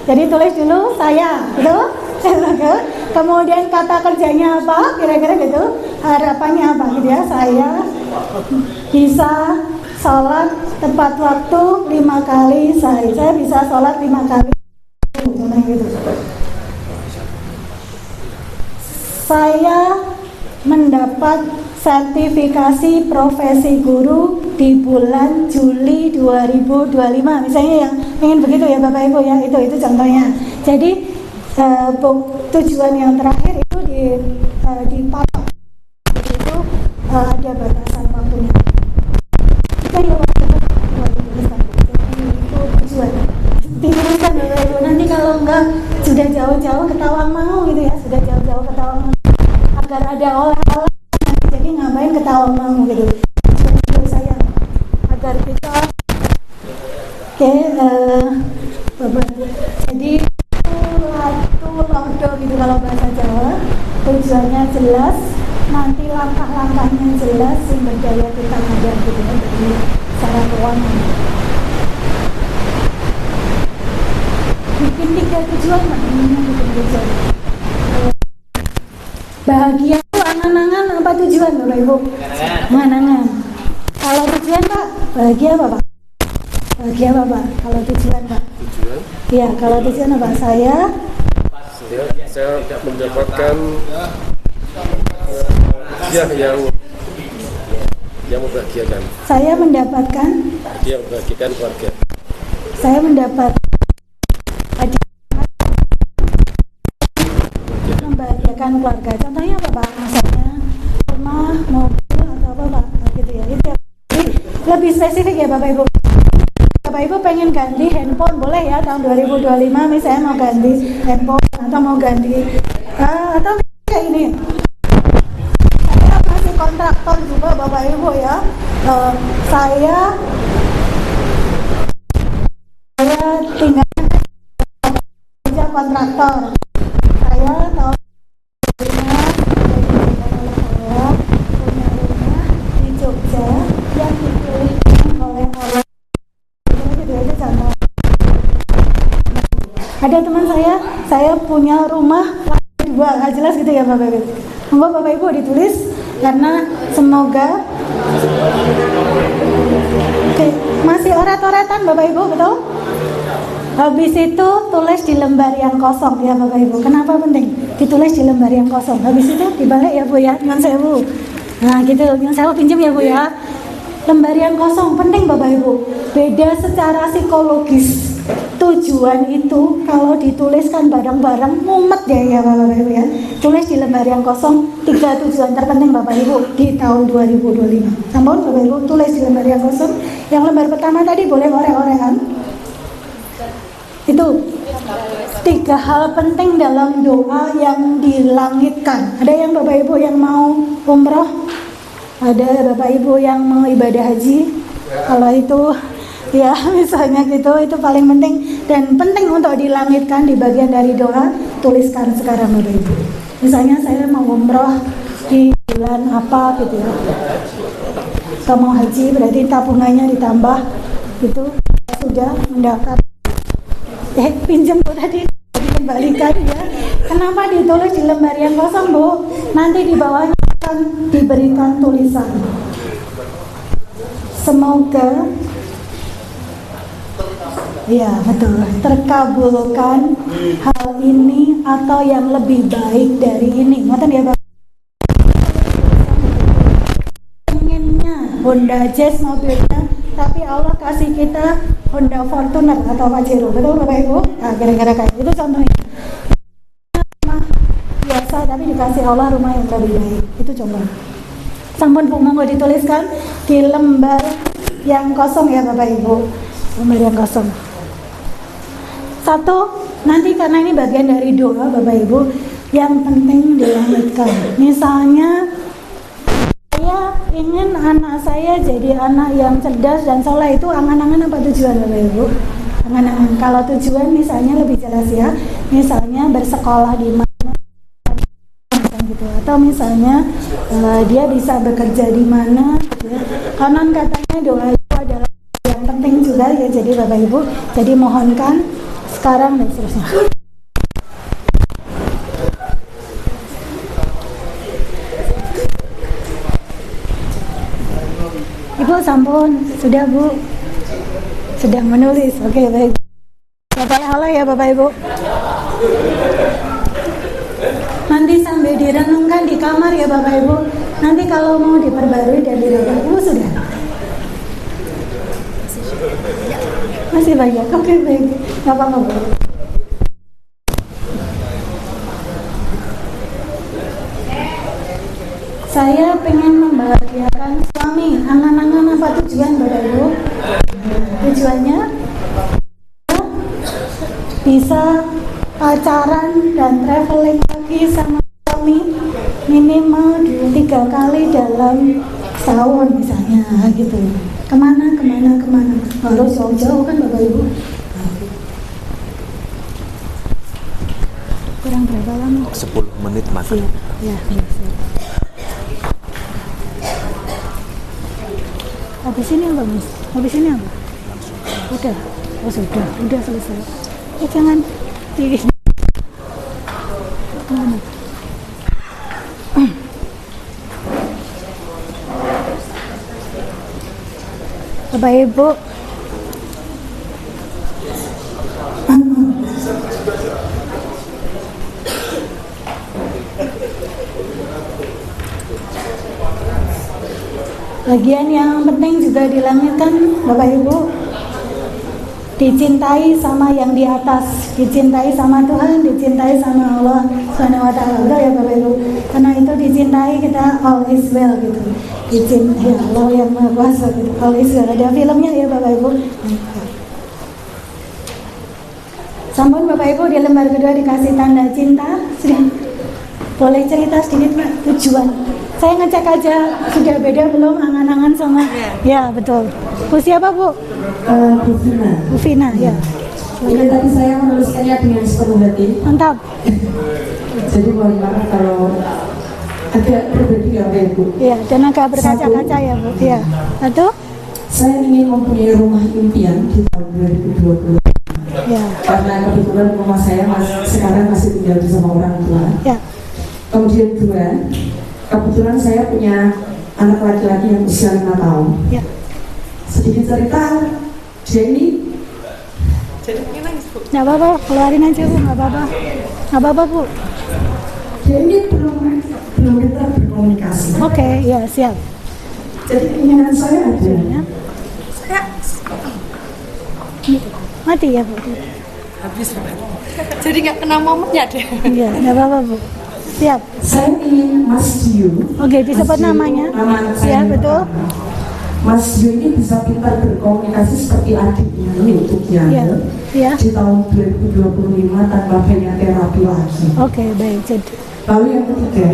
Jadi tulis dulu saya, gitu. Kemudian kata kerjanya apa? Kira-kira gitu. Harapannya apa gitu ya? Saya bisa sholat tepat waktu 5 kali sehari. Saya bisa sholat 5 kali. Gitu. Saya mendapat sertifikasi profesi guru di bulan Juli 2025. Misalnya yang ingin begitu ya Bapak Ibu ya. Itu contohnya. Jadi tujuan yang terakhir itu di patok itu ada batasan waktunya. Kita yang itu tujuan. Dituliskan Bapak Ibu. Nanti kalau enggak sudah jauh-jauh ke Tawangmangu gitu ya, sudah jauh-jauh ke Tawangmangu agar ada oleh-oleh. Jadi ngapain ke Tawangmangu gitu? Saya agar kita Bapak. Jadi lodo gitu kalau bahasa Jawa, tujuannya jelas, nanti langkah-langkahnya jelas, sumber daya kita ada gitu ya, jadi secara keuangan. Bikin 3 tujuan, bikin tujuan. Bahagia itu angan-angan apa tujuan Bapak Ibu? Angan-angan. Kalau tujuan Pak, bahagia apa Pak? Bahagia apa Pak? Kalau tujuan Pak? Tujuan? Iya, kalau tujuan apa? Saya mendapatkan yang membahagiakan. Saya mendapatkan Dia membahagiakan keluarga. Saya mendapat membahagiakan keluarga. Contohnya apa Pak? Misalnya rumah, mobil atau apa Pak? Nah, gitu ya. Itu lebih spesifik ya Bapak Ibu. Bapak Ibu pengen ganti handphone boleh ya tahun 2025 misalnya mau ganti handphone atau mau ganti atau kayak ini. Saya masih kontraktor juga Bapak Ibu ya. Saya tinggal kerja kontraktor. Saya tahun saya punya rumah di Jogja yang dipilih oleh ada teman saya punya rumah dua, nggak jelas gitu ya Bapak Ibu. Monggo Bapak Ibu ditulis karena semoga masih orat-oratan Bapak Ibu, betul? Habis itu tulis di lembar yang kosong ya Bapak Ibu. Kenapa penting? Ditulis di lembar yang kosong. Habis itu dibalik ya Bu ya, dengan sewu. Nah gitu, dengan sewu pinjam ya Bu ya. Lembar yang kosong penting Bapak Ibu. Beda secara psikologis. Tujuan itu kalau dituliskan bareng-bareng mumet ya Bapak Ibu ya. Tulis di lembar yang kosong 3 tujuan terpenting Bapak Ibu di tahun 2025. Sampun Bapak Ibu tulis di lembar yang kosong. Yang lembar pertama tadi boleh orek-orekan. Itu 3 hal penting dalam doa yang dilangitkan. Ada yang Bapak Ibu yang mau umroh, ada Bapak Ibu yang mau ibadah haji. Kalau itu ya misalnya gitu, itu paling penting dan penting untuk dilangitkan di bagian dari doa. Tuliskan sekarang Bapak Ibu. Misalnya saya mau umroh di bulan apa gitu ya, kalau mau haji berarti tabungannya ditambah gitu. Sudah mendaftar pinjam Bu tadi dikembalikan ya. Kenapa ditulis di lembar yang kosong Bu? Nanti di bawahnya akan diberikan tulisan. Semoga ya betul terkabulkan hal ini atau yang lebih baik dari ini. Ngoten ya Bapak. Pengennya Honda Jazz mobilnya, tapi Allah kasih kita Honda Fortuner atau Pajero, betul Bapak Ibu? Nah, kira-kira kayak itu contohnya. Rumah biasa tapi dikasih Allah rumah yang lebih baik. Itu contoh. Sampun Bu, monggo dituliskan di lembar yang kosong ya Bapak Ibu. Lembar yang kosong. Satu, nanti karena ini bagian dari doa Bapak Ibu, yang penting dilangitkan. Misalnya saya ingin anak saya jadi anak yang cerdas dan soleh, itu angan-angan apa tujuan Bapak Ibu? Angan-angan. Kalau tujuan misalnya lebih jelas ya, misalnya bersekolah di mana gitu, atau misalnya dia bisa bekerja di mana gitu ya. Konon katanya doa itu adalah yang penting juga ya, jadi Bapak Ibu, jadi mohonkan sekarang dan seterusnya. Ibu sampun, sudah Bu, sedang menulis. Oke, baik. Bapak halo ya Bapak Ibu. Nanti sambil direnungkan di kamar ya Bapak Ibu. Nanti kalau mau diperbarui dan direnungkan sudah. Masih banyak. Oke, baik. Gak apa-apa Bu. Saya pengen membahagiakan suami. Angan-angan apa tujuan Bapak Ibu? Tujuannya bisa pacaran dan traveling lagi sama suami minimal 3 kali dalam setahun misalnya gitu. Kemana? Harus jauh-jauh kan Bapak Ibu. Kurang berapa lama? 10 menit makan. Ya. Habis ini apa Mas? Habis ini apa? Udah. Oh sudah selesai. Jangan tiris. Bapak Ibu, bagian yang penting juga dilangitkan Bapak Ibu, dicintai sama yang di atas, dicintai sama Tuhan, dicintai sama Allah Subhanahu wa Ta'ala. Betul ya Bapak Ibu? Karena itu dicintai kita all is well gitu. Dicintai Allah yang Maha Kuasa gitu. All is well. Ada filmnya ya Bapak Ibu. Sampun Bapak Ibu, di lembar kedua dikasih tanda cinta. Sudah. Boleh cerita sedikit Mbak tujuan? Saya ngecek aja sudah beda belum angan-angan sama ya betul. Bu siapa Bu? Bu Vina ya. Ini tadi saya menuliskannya dengan sepenuh hati. Mantap. Jadi mohon maaf kalau agak berbeda ya Bu. Iya, dan agak berkaca-kaca ya Bu. Iya. Satu. Saya ingin mempunyai rumah impian di tahun 2020. Ya. Karena kebetulan rumah saya sekarang masih tinggal bersama orang tua. Ya. Kemudian dua, kebetulan saya punya anak laki-laki yang usia 5 tahun. Ya. Sedikit cerita, dia ini nggak apa-apa, keluarin aja Bu, nggak apa-apa Bu. dia ini belum kita berkomunikasi. Oke, ya siap. Jadi keinginan saya adalah Mati ya Bu. Habis. Jadi nggak kena momennya deh. Iya, nggak apa-apa Bu. Siap. saya ingin Mas Dio. Oke, disebut namanya. Nama anak Ya saya betul. Mas Dio ini bisa pintar berkomunikasi seperti adiknya ini untuk Ya. Ya. di tahun 2025 tanpa banyak terapi lagi. Oke, baik. Jadi Lalu yang ketiga,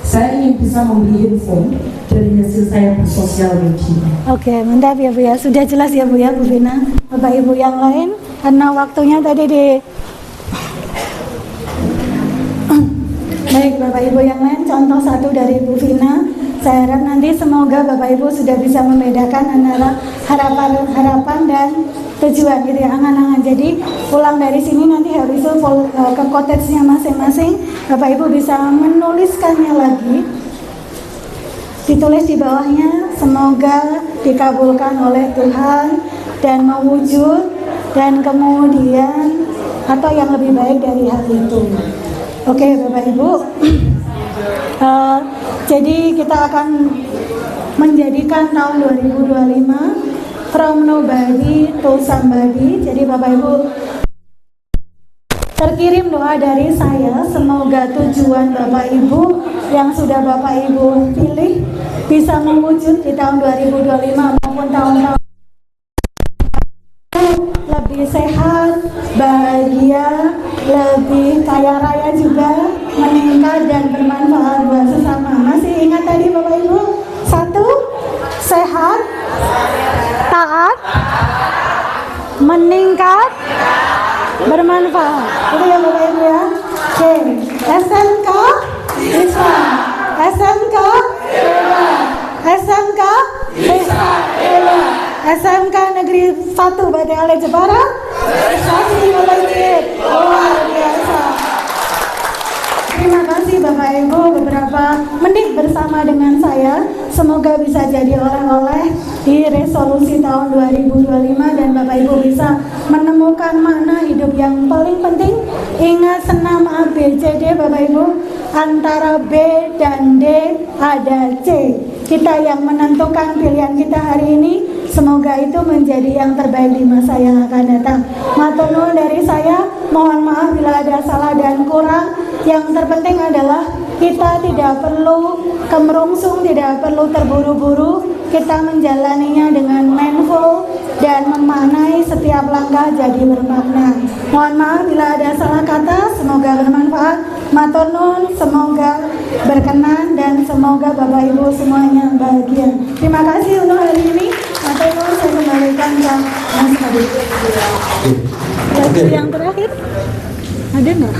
saya ingin bisa membeli info dari hasil saya bersosial media. oke, mantap ya Bu ya. Sudah jelas ya Bu ya, Bu Vina. Bapak Ibu yang lain, karena waktunya tadi di baik Bapak Ibu yang lain, contoh satu dari Bu Vina. Saya harap nanti semoga Bapak Ibu sudah bisa membedakan antara harapan dan tujuan gitu ya, angan-angan. Jadi pulang dari sini nanti harus ke cottage-nya masing-masing. Bapak Ibu bisa menuliskannya lagi. Ditulis di bawahnya, semoga dikabulkan oleh Tuhan dan mewujud, dan kemudian atau yang lebih baik dari hal itu. Oke Bapak Ibu, jadi kita akan menjadikan tahun 2025 from nobody to somebody. Jadi Bapak Ibu, terkirim doa dari saya, semoga tujuan Bapak Ibu yang sudah Bapak Ibu pilih bisa mewujud di tahun 2025 maupun tahun-tahun lebih sehat, bahagia, lebih kaya raya juga, meningkat dan bermanfaat buat sesama. Masih ingat tadi Bapak Ibu? 1, sehat, taat, meningkat, bermanfaat. Itu ya Bapak Ibu ya. Oke, SMK Islam, SMK Hebat, SMK Hebat, SMK Negeri 1 Bade Ale Jepara. Prestasi melejit luar biasa. Terima kasih Bapak Ibu, beberapa menit bersama dengan saya. Semoga bisa jadi oleh-oleh di resolusi tahun 2025 dan Bapak Ibu bisa menemukan makna hidup yang paling penting. Ingat senam ABCD Bapak Ibu, antara B dan D ada C. Kita yang menentukan pilihan kita hari ini. Semoga itu menjadi yang terbaik di masa yang akan datang. Matur nuwun dari saya, mohon maaf bila ada salah dan kurang. Yang terpenting adalah kita tidak perlu kemerungsung, tidak perlu terburu-buru. Kita menjalaninya dengan mindful dan memaknai setiap langkah jadi bermakna. Mohon maaf bila ada salah kata, semoga bermanfaat. Matur nuwun, semoga berkenan dan semoga Bapak Ibu semuanya bahagia. Terima kasih untuk hari ini. Matur nuwun, saya kembalikan ke Mas Habib. Yang terakhir ada nggak?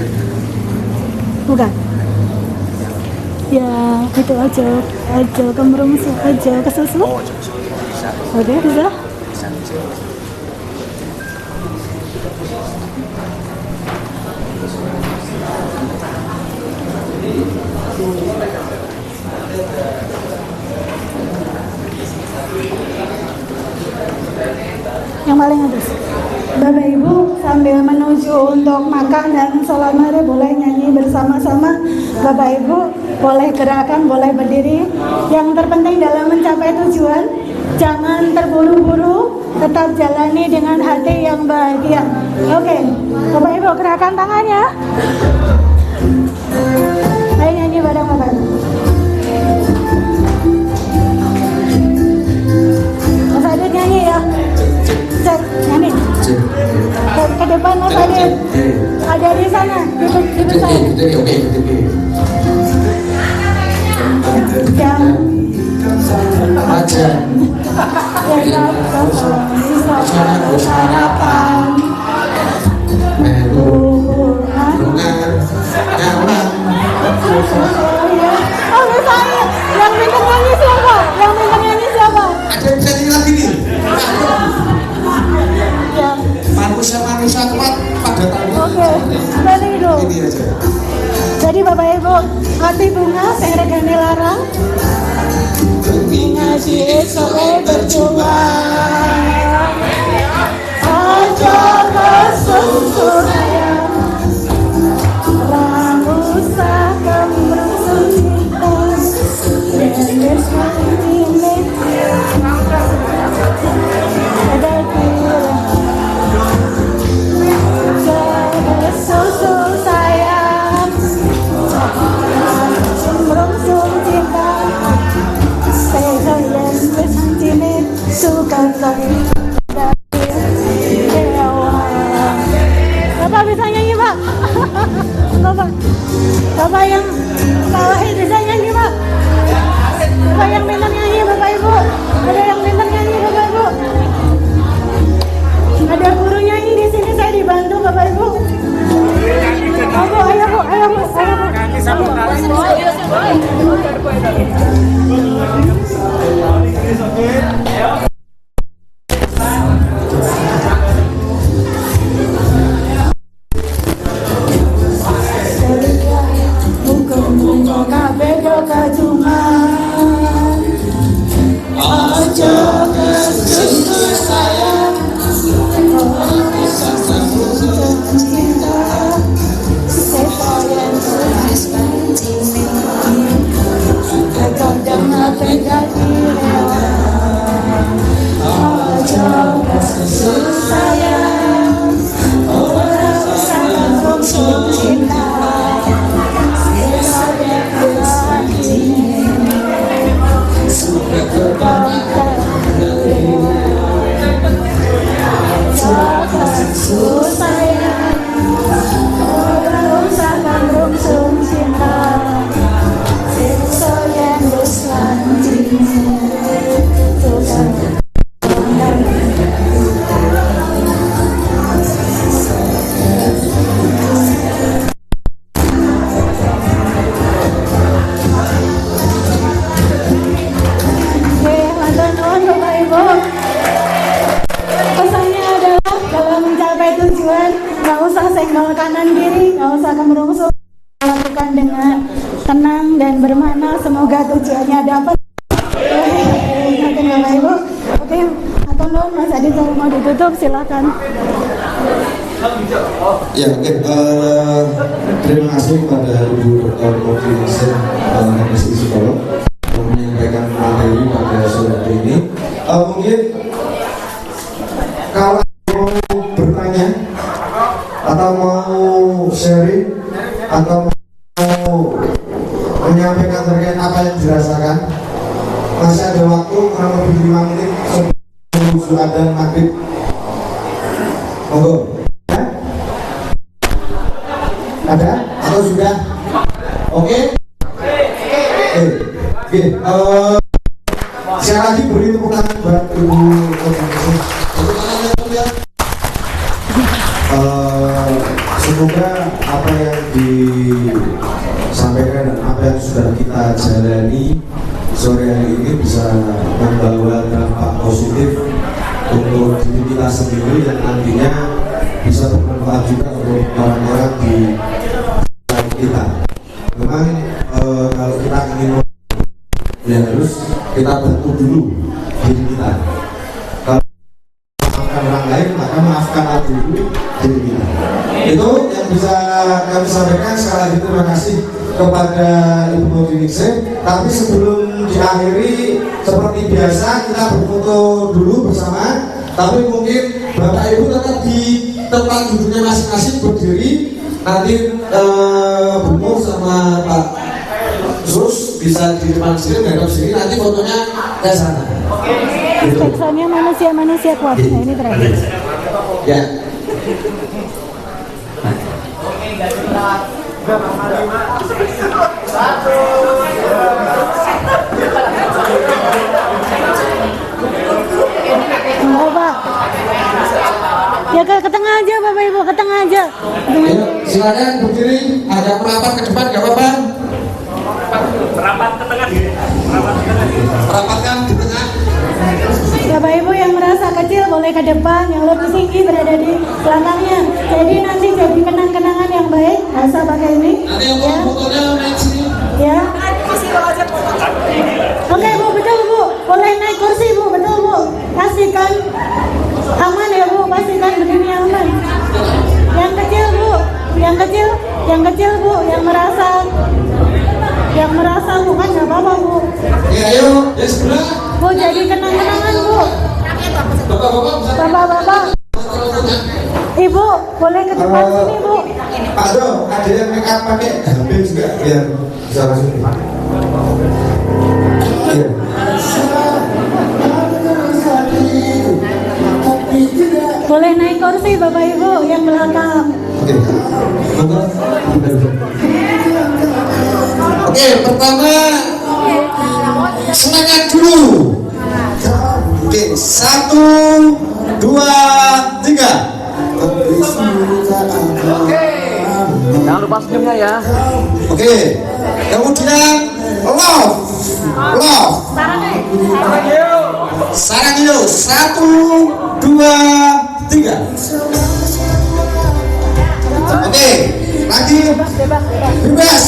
Bukan. Ya, itu aja kemerungsung, aja kesusu. Oke, bisa. Yang paling atas. Bapak Ibu sambil menuju untuk makan dan sholat maghrib boleh nyanyi bersama-sama. Bapak Ibu boleh gerakan, boleh berdiri. Yang terpenting dalam mencapai tujuan, jangan terburu-buru, tetap jalani dengan hati yang bahagia. Oke, Bapak Ibu gerakan tangannya. Ayo nyanyi bareng Bapak Ibu. Mas Adit nyanyi ya. Cek, nyanyi. Ke depan Mas Adit. Ada di sana, di saya. Jam aja. Sarapan. Oh, misalnya yang minta nyanyi siapa? Yang minta nyanyi siapa? Ada yang nyanyi lagi nih. Manusia kuat pada tahun. Oke, seperti itu. Ini aja. Jadi Bapak Ibu, hati bunga saya regani larang. Bunga si sore berjuang. Aja kesusu sayang. Rangusa kemerungsung cinta. Dengar suara ini. Ada kira. Susu sayang, merungsung cinta, saya bersang cini suka kau dari dewa. Bapak bisa nyanyi Pak? Bapak yang Wahid bisa nyanyi Pak? Bapak yang minta nyanyi Bapak Ibu? Ada yang minta nyanyi Bapak Ibu? Ada guru nyanyi di sini, saya dibantu Bapak Ibu. Ayo Bu. nggak usah kemerungsung, lakukan dengan tenang dan bermakna, semoga tujuannya dapat. Oke Bapak Ibu, oke, atau non Mas Adi kalau mau ditutup silakan. Ya, oke. Terima kasih kepada Ibu Dr. Kofi Nasir, MSI Psikolog, yang menyampaikan materi pada sore hari ini. Mungkin kalau mau bertanya atau mau sharing atau mau menyampaikan terkait apa yang dirasakan, masih ada waktu kurang lebih 5 menit sebelum adzan maghrib. Monggo. Ada atau sudah? Oke. Oke. Sekali lagi beri tepuk tangan buat Ibu Koordinasi. Semoga apa yang disampaikan dan apa yang sudah kita jalani sore hari ini bisa membawa dampak positif untuk diri kita sendiri dan nantinya bisa bermanfaat juga untuk orang-orang di sekitar kita. Memang kalau kita ingin ya harus kita bantu dulu diri kita. Kalau maafkan orang lain maka maafkan dulu diri kita. Itu yang bisa kami sampaikan. Sekali lagi terima kasih kepada Ibu Koordinasi. Tapi sebelum diakhiri seperti biasa kita berfoto dulu bersama. Tapi mungkin Bapak Ibu tetap di tempat duduknya masing-masing berdiri. Nanti Bu Nur sama Pak Sus bisa di depan sini, menghadap sini. Nanti fotonya ke sana. Teksanya manusia kuat. Nah, ini terakhir. Ya. Pak. Ya ke tengah aja Bapak Ibu, ke tengah aja. Ayo, silakan berdiri, agak merapat ke depan, gak apa-apa. Merapat ke tengah. Merapatkan di tengah. Bapak Ibu yang merasa kecil boleh ke depan, yang lebih tinggi berada di belakangnya. Jadi nanti jadi kenang-kenangan yang baik. Asal pakai ini. Nanti yang ya. fotonya naik sini. Ya. Oke Bu, betul Bu. Boleh naik kursi Bu, betul Bu. Pastikan aman ya Bu, pastikan begini aman. Yang kecil Bu, yang kecil Bu, yang merasa bukan nggak apa-apa Bu. Ya ayo, ya sebelah. Bu jadi kenang-kenangan Bu. Bapak-bapak. Ibu boleh ke depan sini Bu. Pak Do, ada yang make up pakai HP juga biar bisa langsung. Ya. Boleh naik kursi Bapak Ibu yang belakang. Oke, pertama semangat dulu. Oke, 1, 2, 3. Jangan lupa senyumnya ya. Oke, kemudian love. Sarang yuk, 1, 2, 3. Oke, lagi bebas.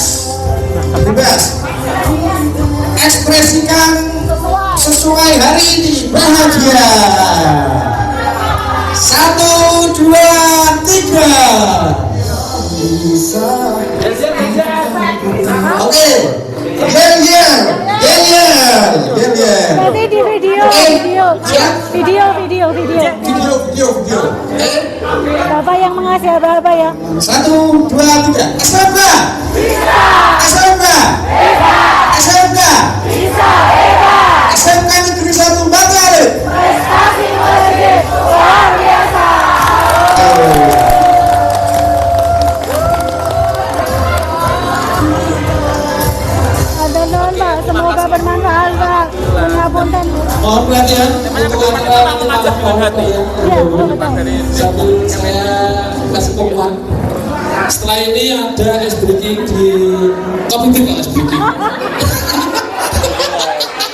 Ekspresikan sesuai hari ini, bahagia. 1, 2, 3. Oke, yel. Nanti di video. Bapak yang mengasih Bapak ya. 1, 2, 3. SMK. SMK Negeri 1 Bangkali. Prestasi melejit luar biasa. Ada non Pak, semoga bermanfaat Pak. Pengapunten. Mohon perhatian untuk anak-anak sambil saya kasih pengumuman. Setelah ini ada ice breaking di Kopi Tik, ice breaking.